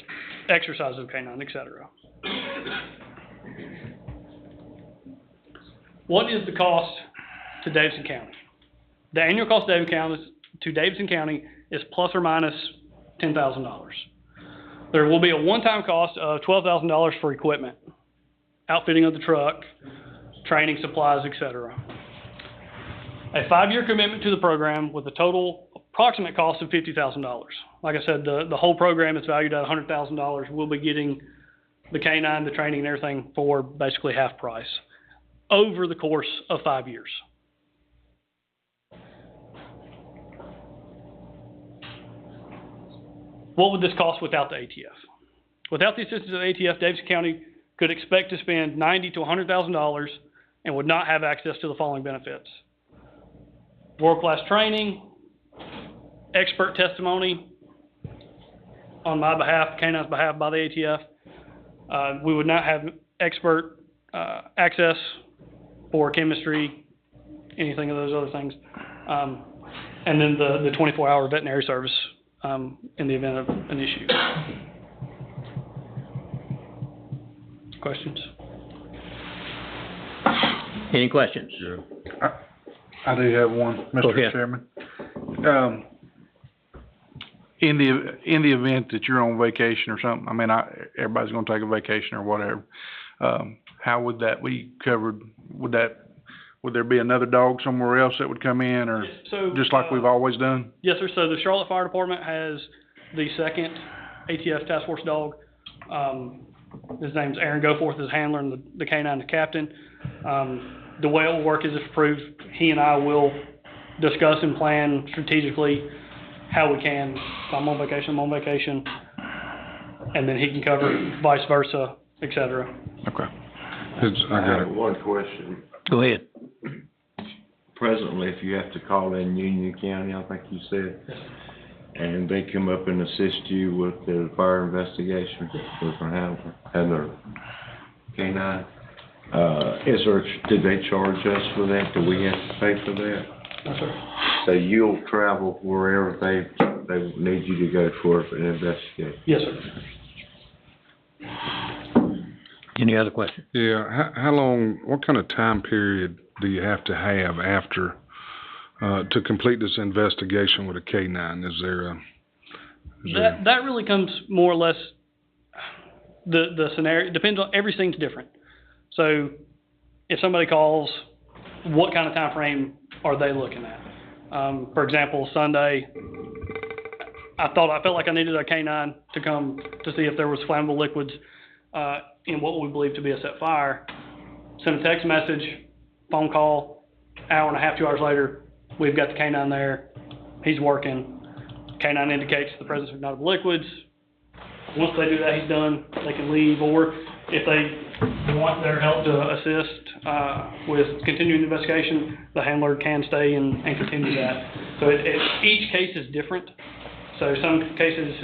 exercise of the canine, etc. What is the cost to Davidson County? The annual cost to Davidson County is plus or minus $10,000. There will be a one-time cost of $12,000 for equipment, outfitting of the truck, training, supplies, etc. A 5-year commitment to the program with a total approximate cost of $50,000. Like I said, the whole program is valued at $100,000. We'll be getting the canine, the training, and everything for basically half price over the course of 5 years. What would this cost without the ATF? Without the assistance of the ATF, Davidson County could expect to spend $90,000 to $100,000 and would not have access to the following benefits: world-class training, expert testimony on my behalf, canine's behalf, by the ATF. We would not have expert access for chemistry, anything of those other things. And then the 24-hour veterinary service in the event of an issue. Questions? Any questions? Sure. I do have one, Mr. Chairman. In the event that you're on vacation or something, I mean, everybody's going to take a vacation or whatever. How would that be covered? Would there be another dog somewhere else that would come in, or just like we've always done? Yes, sir. So the Charlotte Fire Department has the second ATF task force dog. His name's Aaron Goforth, is handler, and the canine, the captain. The way it will work is, if approved, he and I will discuss and plan strategically how we can. If I'm on vacation, and then he can cover vice versa, et cetera. Okay. I have one question. Go ahead. Presently, if you have to call in Union County, I think you said, and they come up and assist you with the fire investigation, with their and their canine, did they charge us for that? Do we have to pay for that? Yes, sir. So you'll travel wherever they need you to go for an investigation? Yes, sir. Any other questions? Yeah, how long, what kind of time period do you have to have after, to complete this investigation with a K-9? Is there a? That really comes more or less, the scenario, depends on, everything's different. So if somebody calls, what kind of time frame are they looking at? For example, Sunday, I felt like I needed a K-9 to come to see if there was flammable liquids in what we believe to be a set fire. Send a text message, phone call, hour and a half, 2 hours later, we've got the K-9 there, he's working. K-9 indicates the presence of ignited liquids. Once they do that, he's done, they can leave, or if they want their help to assist with continuing the investigation, the handler can stay and continue that. So each case is different. So some cases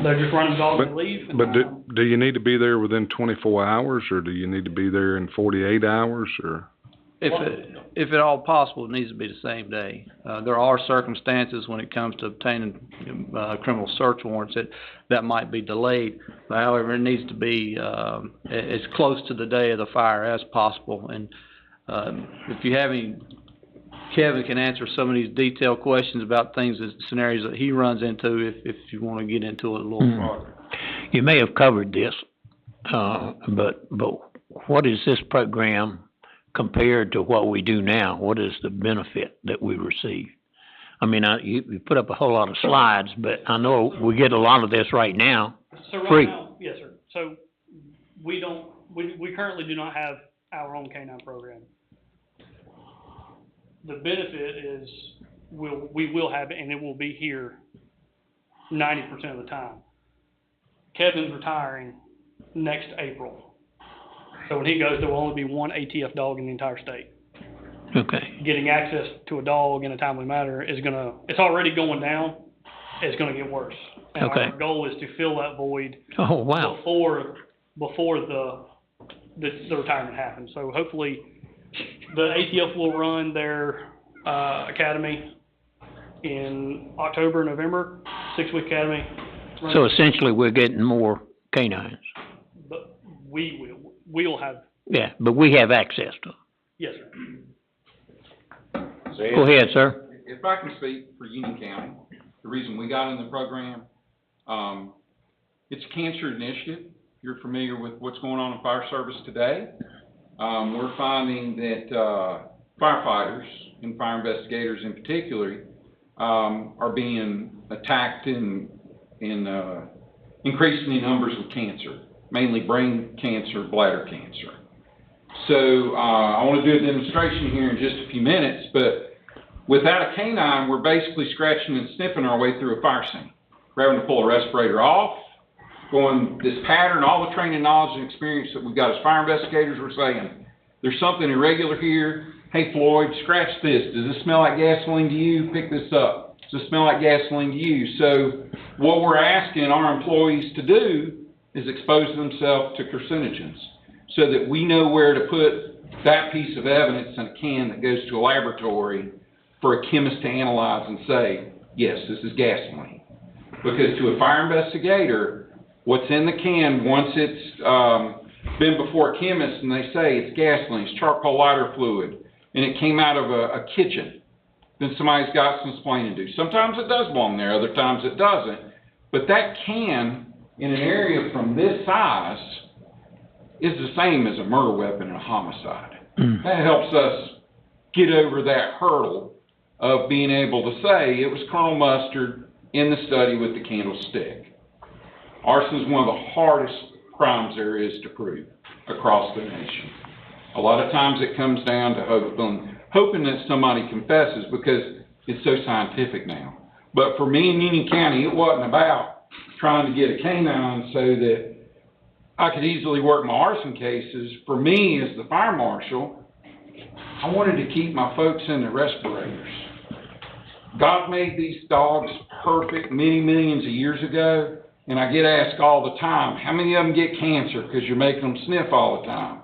they're just running dogs and leave. But do you need to be there within 24 hours, or do you need to be there in 48 hours, or? If at all possible, it needs to be the same day. There are circumstances when it comes to obtaining criminal search warrants that might be delayed. However, it needs to be as close to the day of the fire as possible. And if you have any, Kevin can answer some of these detailed questions about things, scenarios that he runs into, if you want to get into it a little further. You may have covered this, but what is this program compared to what we do now? What is the benefit that we receive? I mean, you put up a whole lot of slides, but I know we get a lot of this right now, free. Now, yes, sir. So we currently do not have our own K-9 program. The benefit is we will have it, and it will be here 90% of the time. Kevin's retiring next April. So when he goes, there will only be one ATF dog in the entire state. Okay. Getting access to a dog in a timely manner it's already going down, it's gonna get worse. And okay. Our goal is to fill that void before the retirement happens. So hopefully the ATF will run their academy in October, November, 6-week academy. So essentially we're getting more canines. But we'll have. Yeah, but we have access to them. Yes, sir. Go ahead, sir. If I can speak for Union County, the reason we got in the program, it's a cancer initiative. You're familiar with what's going on in fire service today. We're finding that firefighters and fire investigators in particular are being attacked in increasing numbers with cancer, mainly brain cancer, bladder cancer. So I want to do a demonstration here in just a few minutes, but without a canine, we're basically scratching and sniffing our way through a fire scene. We're having to pull a respirator off, going this pattern, all the training, knowledge, and experience that we've got as fire investigators, we're saying, there's something irregular here. Hey, Floyd, scratch this. Does this smell like gasoline to you? Pick this up. Does it smell like gasoline to you? So what we're asking our employees to do is expose themselves to carcinogens so that we know where to put that piece of evidence in a can that goes to a laboratory for a chemist to analyze and say, yes, this is gasoline. Because to a fire investigator, what's in the can, once it's been before a chemist and they say it's gasoline, it's charcoal lighter fluid, and it came out of a kitchen, then somebody's got some explaining to do. Sometimes it does belong there, other times it doesn't. But that can, in an area from this size, is the same as a murder weapon and a homicide. That helps us get over that hurdle of being able to say it was Colonel Mustard in the study with the candlestick. Arson is one of the hardest crimes there is to prove across the nation. A lot of times it comes down to hoping that somebody confesses because it's so scientific now. But for me in Union County, it wasn't about trying to get a canine so that I could easily work my arson cases. For me, as the fire marshal, I wanted to keep my folks in their respirators. God made these dogs perfect many millions of years ago, and I get asked all the time, how many of them get cancer because you're making them sniff all the time?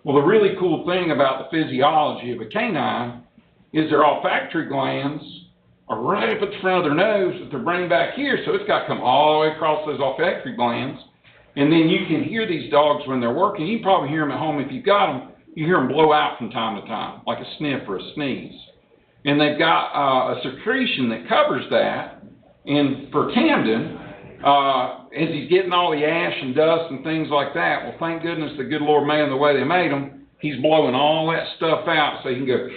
Well, the really cool thing about the physiology of a canine is their olfactory glands are right up at the front of their nose that they're bringing back here, so it's got to come all the way across those olfactory glands. And then you can hear these dogs when they're working. You can probably hear them at home if you've got them. You hear them blow out from time to time, like a sniff or a sneeze. And they've got a secretion that covers that. And for Camden, as he's getting all the ash and dust and things like that, well, thank goodness the good Lord made them the way they made them. He's blowing all that stuff out so he can go,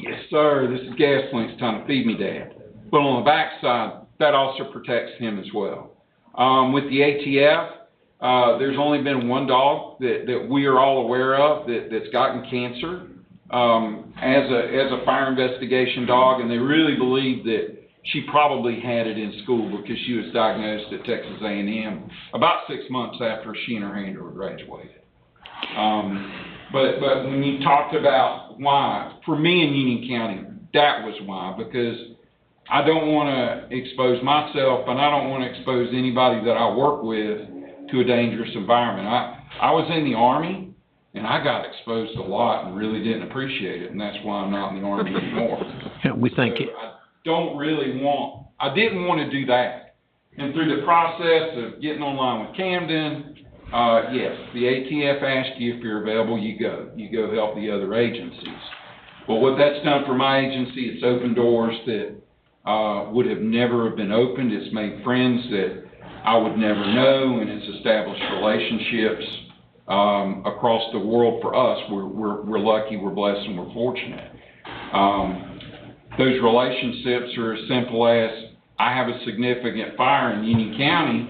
yes, sir, this is gas plant. It's time to feed me, Dad. But on the backside, that also protects him as well. With the ATF, there's only been one dog that we are all aware of that's gotten cancer as a fire investigation dog, and they really believe that she probably had it in school because she was diagnosed at Texas A&M about 6 months after she and her handler graduated. But when you talked about why, for me in Union County, that was why, because I don't want to expose myself and I don't want to expose anybody that I work with to a dangerous environment. I was in the Army and I got exposed a lot and really didn't appreciate it, and that's why I'm not in the Army anymore. Yeah, we thank you. I didn't want to do that. And through the process of getting online with Camden, yes, the ATF asks you if you're available, you go. You go help the other agencies. But what that's done for my agency, it's opened doors that would have never been opened. It's made friends that I would never know, and it's established relationships across the world for us. We're lucky, we're blessed, and we're fortunate. Those relationships are as simple as, I have a significant fire in Union County.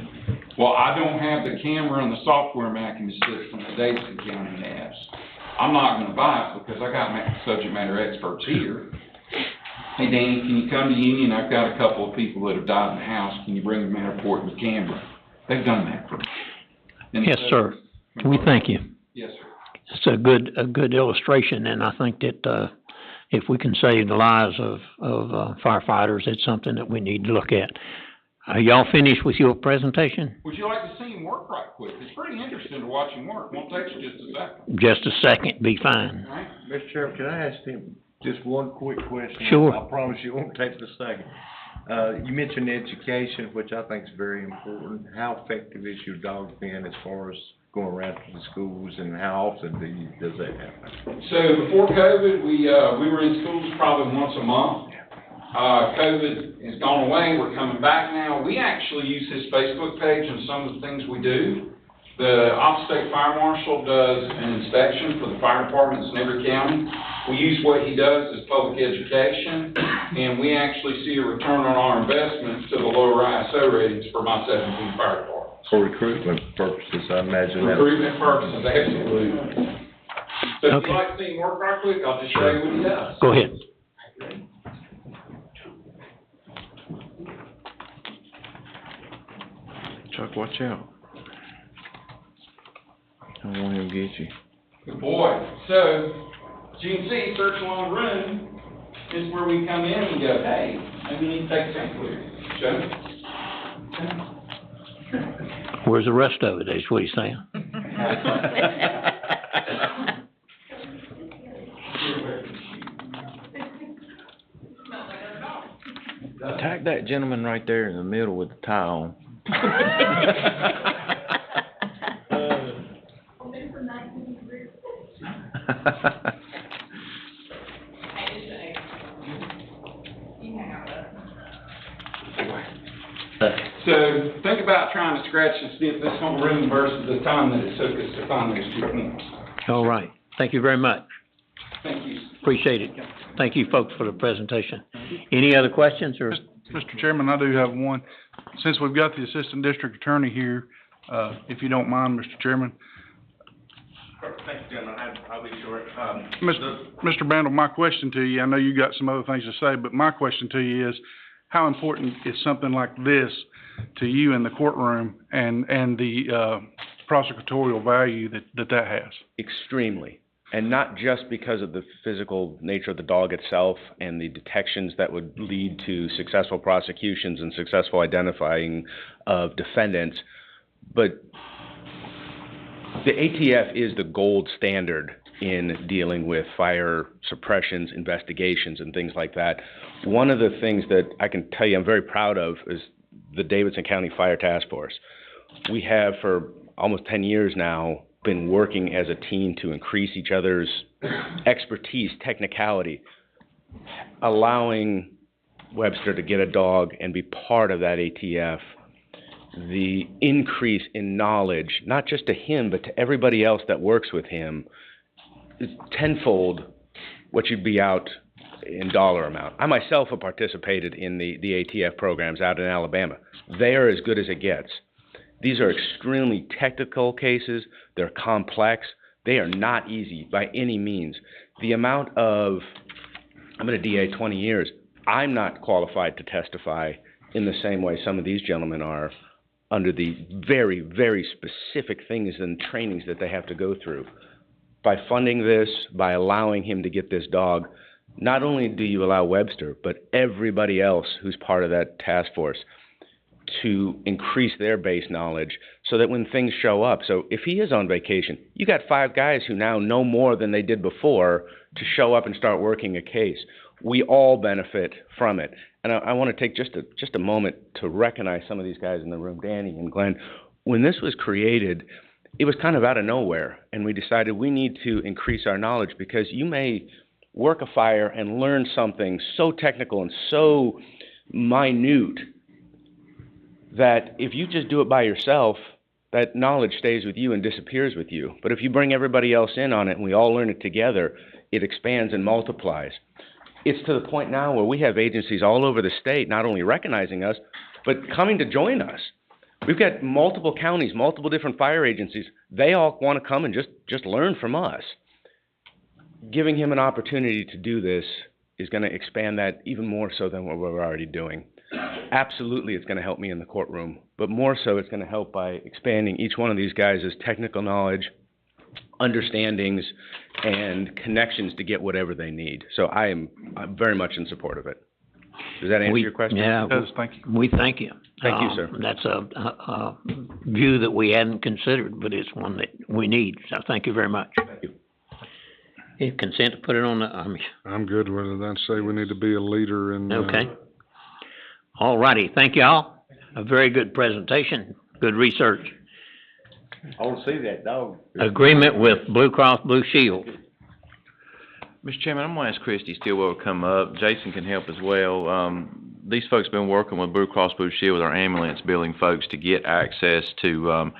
Well, I don't have the camera and the software management system that Davidson County has. I'm not going to buy it because I got subject matter experts here. Hey, Danny, can you come to Union? I've got a couple of people that have died in the house. Can you bring them in and report with camera? They've done that for me. And Yes, sir. We thank you. Yes, sir. It's a good illustration, and I think that if we can save the lives of firefighters, it's something that we need to look at. Y'all finished with your presentation? Would you like to see him work right quick? It's pretty interesting to watch him work. Won't take you just a second. Just a second, be fine. All right. Mr. Chairman, can I ask him just one quick question? Sure. I promise you it won't take a second. You mentioned education, which I think is very important. How effective is your dog been as far as going around to the schools, and how often does that happen? So before COVID, we were in schools probably once a month. COVID has gone away. We're coming back now. We actually use his Facebook page and some of the things we do. The Off-State Fire Marshal does an inspection for the fire departments in every county. We use what he does as public education, and we actually see a return on our investments to the lower ISO ratings for my 17 fire departments. For recruitment purposes, I imagine that. Recruitment purposes, absolutely. So if you'd like to see him work right quick, I'll just show you what he does. Go ahead. Chuck, watch out. I don't want him to get you. Good boy. So, as you can see, search along the room is where we come in and go, hey, maybe you need to take a sample here. Show. Where's the rest of it? That's what he's saying. Attack that gentleman right there in the middle with the tie on. So think about trying to scratch and sniff this whole room versus the time that it took us to find those 2 points. All right. Thank you very much. Thank you. Appreciate it. Thank you, folks, for the presentation. Any other questions, or? Mr. Chairman, I do have one. Since we've got the Assistant District Attorney here, if you don't mind, Mr. Chairman, Thank you, gentlemen. I'll be short. Mr. Bandel, my question to you, I know you got some other things to say, but my question to you is, how important is something like this to you in the courtroom and the prosecutorial value that has? Extremely. And not just because of the physical nature of the dog itself and the detections that would lead to successful prosecutions and successful identifying of defendants, but the ATF is the gold standard in dealing with fire suppressions, investigations, and things like that. One of the things that I can tell you I'm very proud of is the Davidson County Fire Task Force. We have for almost 10 years now been working as a team to increase each other's expertise, technicality, allowing Webster to get a dog and be part of that ATF. The increase in knowledge, not just to him, but to everybody else that works with him, is tenfold what you'd be out in dollar amount. I myself have participated in the ATF programs out in Alabama. They are as good as it gets. These are extremely technical cases. They're complex. They are not easy by any means. The amount of, I'm a DA 20 years, I'm not qualified to testify in the same way some of these gentlemen are under the very, very specific things and trainings that they have to go through. By funding this, by allowing him to get this dog, not only do you allow Webster, but everybody else who's part of that task force to increase their base knowledge so that when things show up, so if he is on vacation, you got 5 guys who now know more than they did before to show up and start working a case. We all benefit from it. And I want to take just a moment to recognize some of these guys in the room, Danny and Glenn. When this was created, it was kind of out of nowhere, and we decided we need to increase our knowledge because you may work a fire and learn something so technical and so minute that if you just do it by yourself, that knowledge stays with you and disappears with you. But if you bring everybody else in on it and we all learn it together, it expands and multiplies. It's to the point now where we have agencies all over the state not only recognizing us, but coming to join us. We've got multiple counties, multiple different fire agencies. They all want to come and just learn from us. Giving him an opportunity to do this is going to expand that even more so than what we're already doing. Absolutely, it's going to help me in the courtroom, but more so it's going to help by expanding each one of these guys' technical knowledge, understandings, and connections to get whatever they need. So I'm very much in support of it. Does that answer your question? Yeah, It does, thank you. we thank you. Thank you, sir. That's a view that we hadn't considered, but it's one that we need. So thank you very much. Thank you. You consent to put it on the, I'm good with it. I'd say we need to be a leader in, okay. All righty, thank you all. A very good presentation, good research. I want to see that dog. Agreement with Blue Cross Blue Shield. Mr. Chairman, I'm gonna ask Christy Stillwell to come up. Jason can help as well. These folks have been working with Blue Cross Blue Shield with our ambulance billing folks to get access to,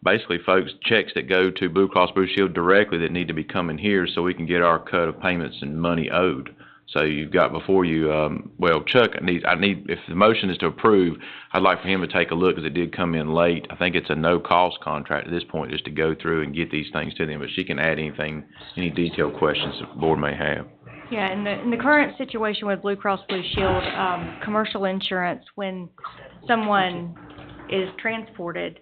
basically folks, checks that go to Blue Cross Blue Shield directly that need to be coming here so we can get our cut of payments and money owed. So you've got before you, well, Chuck, I need, if the motion is to approve, I'd like for him to take a look because it did come in late. I think it's a no-cost contract at this point just to go through and get these things to them, but she can add anything, any detailed questions the board may have. Yeah, in the current situation with Blue Cross Blue Shield, commercial insurance, when someone is transported,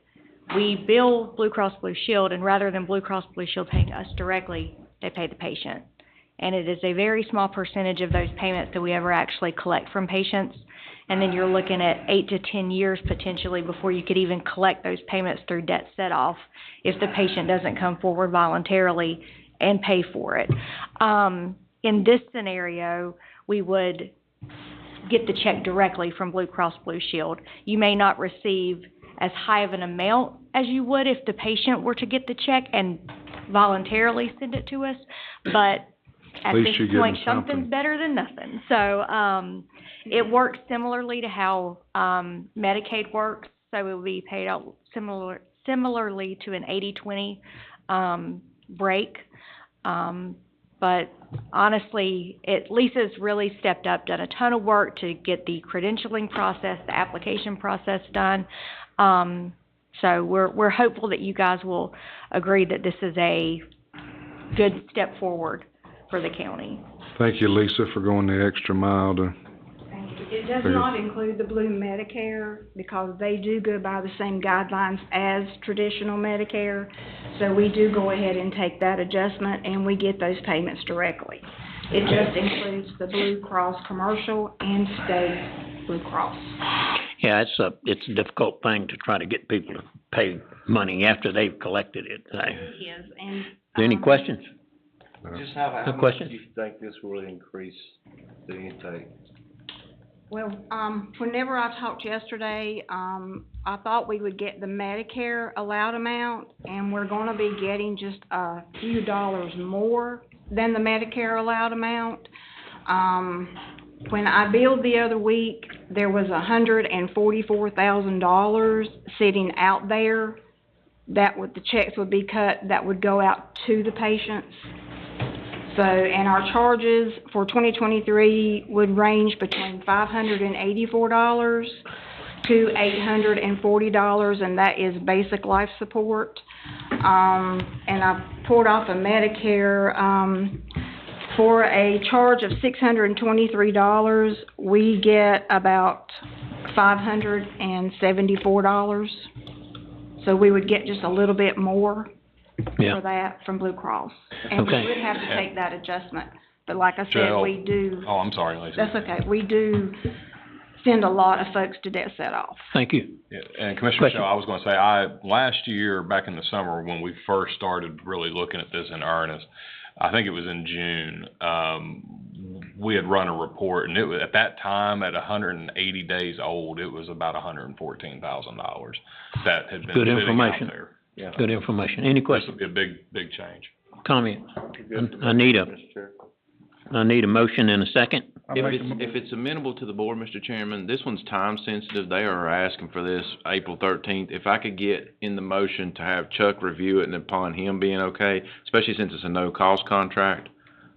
we bill Blue Cross Blue Shield, and rather than Blue Cross Blue Shield paying us directly, they pay the patient. And it is a very small percentage of those payments that we ever actually collect from patients. And then you're looking at 8 to 10 years potentially before you could even collect those payments through debt set-off if the patient doesn't come forward voluntarily and pay for it. In this scenario, we would get the check directly from Blue Cross Blue Shield. You may not receive as high of an amount as you would if the patient were to get the check and voluntarily send it to us, but at this point, something's better than nothing. So it works similarly to how Medicaid works. So it will be paid out similarly to an 80-20 break. But honestly, Lisa's really stepped up, done a ton of work to get the credentialing process, the application process done. So we're hopeful that you guys will agree that this is a good step forward for the county. Thank you, Lisa, for going the extra mile to, It does not include the Blue Medicare because they do go by the same guidelines as traditional Medicare. So we do go ahead and take that adjustment and we get those payments directly. It just includes the Blue Cross commercial and state Blue Cross. Yeah, it's a difficult thing to try to get people to pay money after they've collected it. It is, and. Any questions? Just how No much question? do you think this will increase the intake? Well, whenever I talked yesterday, I thought we would get the Medicare allowed amount, and we're gonna be getting just a few dollars more than the Medicare allowed amount. When I billed the other week, there was $144,000 sitting out there that the checks would be cut, that would go out to the patients. So, and our charges for 2023 would range between $584 to $840, and that is basic life support. And I pulled off a Medicare, for a charge of $623, we get about $574. So we would get just a little bit more for that from Blue Cross. And we would have to take that adjustment. But like I said, we do. Oh, I'm sorry, Lisa. That's okay. We do send a lot of folks to debt set off. Thank you. Yeah, and Commissioner Michelle, I was gonna say, last year, back in the summer, when we first started really looking at this in earnest, I think it was in June, we had run a report, and it was, at that time, at 180 days old, it was about $114,000 that had been Good sitting information. out there. Yeah. Good information. Any questions? This would be a big change. Comment? I need a motion and a second. If it's amenable to the board, Mr. Chairman, this one's time sensitive. They are asking for this April 13th. If I could get in the motion to have Chuck review it and upon him being okay, especially since it's a no-cost contract,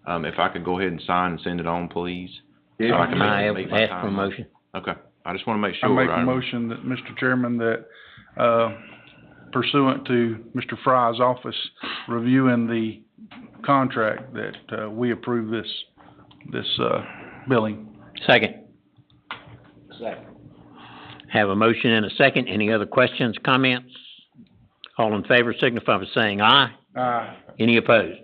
if I could go ahead and sign and send it on, please. Yeah. So I can I meet my ask time. for a motion. Okay. I just wanna make sure. I make a motion that, Mr. Chairman, that, pursuant to Mr. Fry's office reviewing the contract, that, we approve this billing. Second. Second. Have a motion and a second. Any other questions, comments? All in favor signify by saying aye. Aye. Any opposed?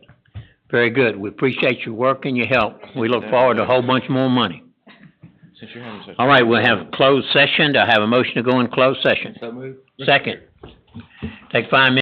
Very good. We appreciate your work and your help. We look forward to a whole bunch more money. Since you're having such. All right, we'll have a closed session. Do I have a motion to go in closed session? So moved. Second. Take 5 minutes.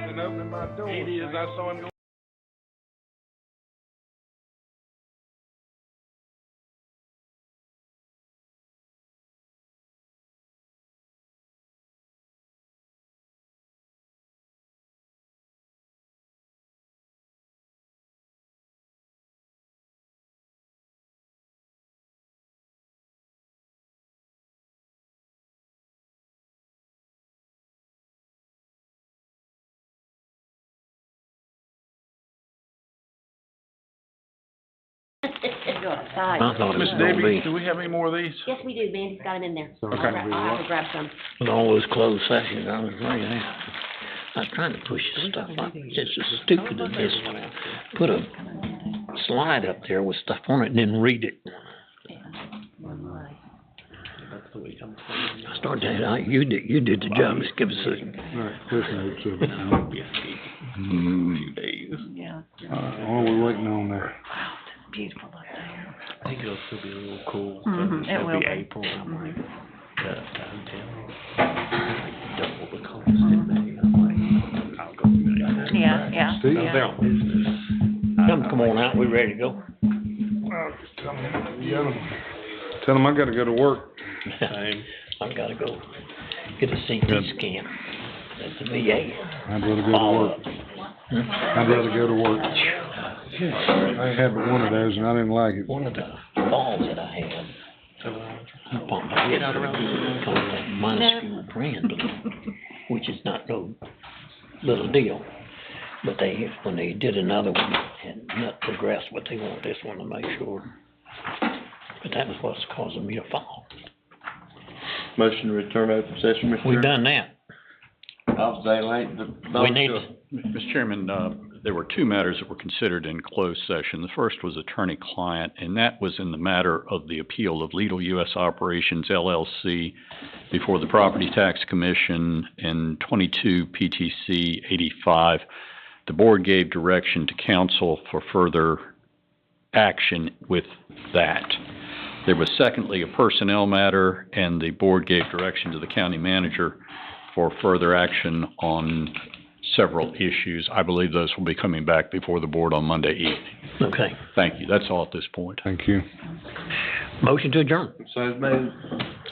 Been opening my door. It is, I saw him go. Go outside. I thought it was Miss gonna Debbie, be, do we have any more of these? Yes, we do, Mandy's got them in there. Okay. I'll have to grab some. with all those closed sessions, I was ready to, I was trying to push the stuff up. It's just stupid to just put a slide up there with stuff on it and then read it. I started, you did the job, just give us a. All right, Cliff notes of it. Few days. Yeah. What are we waiting on there? Beautiful up there. I think it'll still be a little cool. Mhm, it will be. April, I'm like, the hotel, double the cost Mm-hmm. in May, I'm like, I'll go May. Yeah. Steve? They're on business. Come on out, we ready to go? Tell them I gotta go to work. I've gotta go get a CT scan at the VA. I'd rather go to work. I'd rather go to work. I had one of those and I didn't like it. One of the falls that I had, I bumped my head out around that minuscule brand, which is not no little deal. But when they did another one, had not progressed what they want this one to make sure. But that was what's causing me to fall. Motion to return to open session, Mr. We've Chairman. done that. We need, Mr. Chairman, there were two matters that were considered in closed session. The first was attorney-client, and that was in the matter of the appeal of Lidl U.S. Operations LLC before the Property Tax Commission in 22 PTC 85. The board gave direction to council for further action with that. There was secondly a personnel matter, and the board gave direction to the county manager for further action on several issues. I believe those will be coming back before the board on Monday evening. okay. Thank you. That's all at this point. Thank you. Motion to adjourn. So made.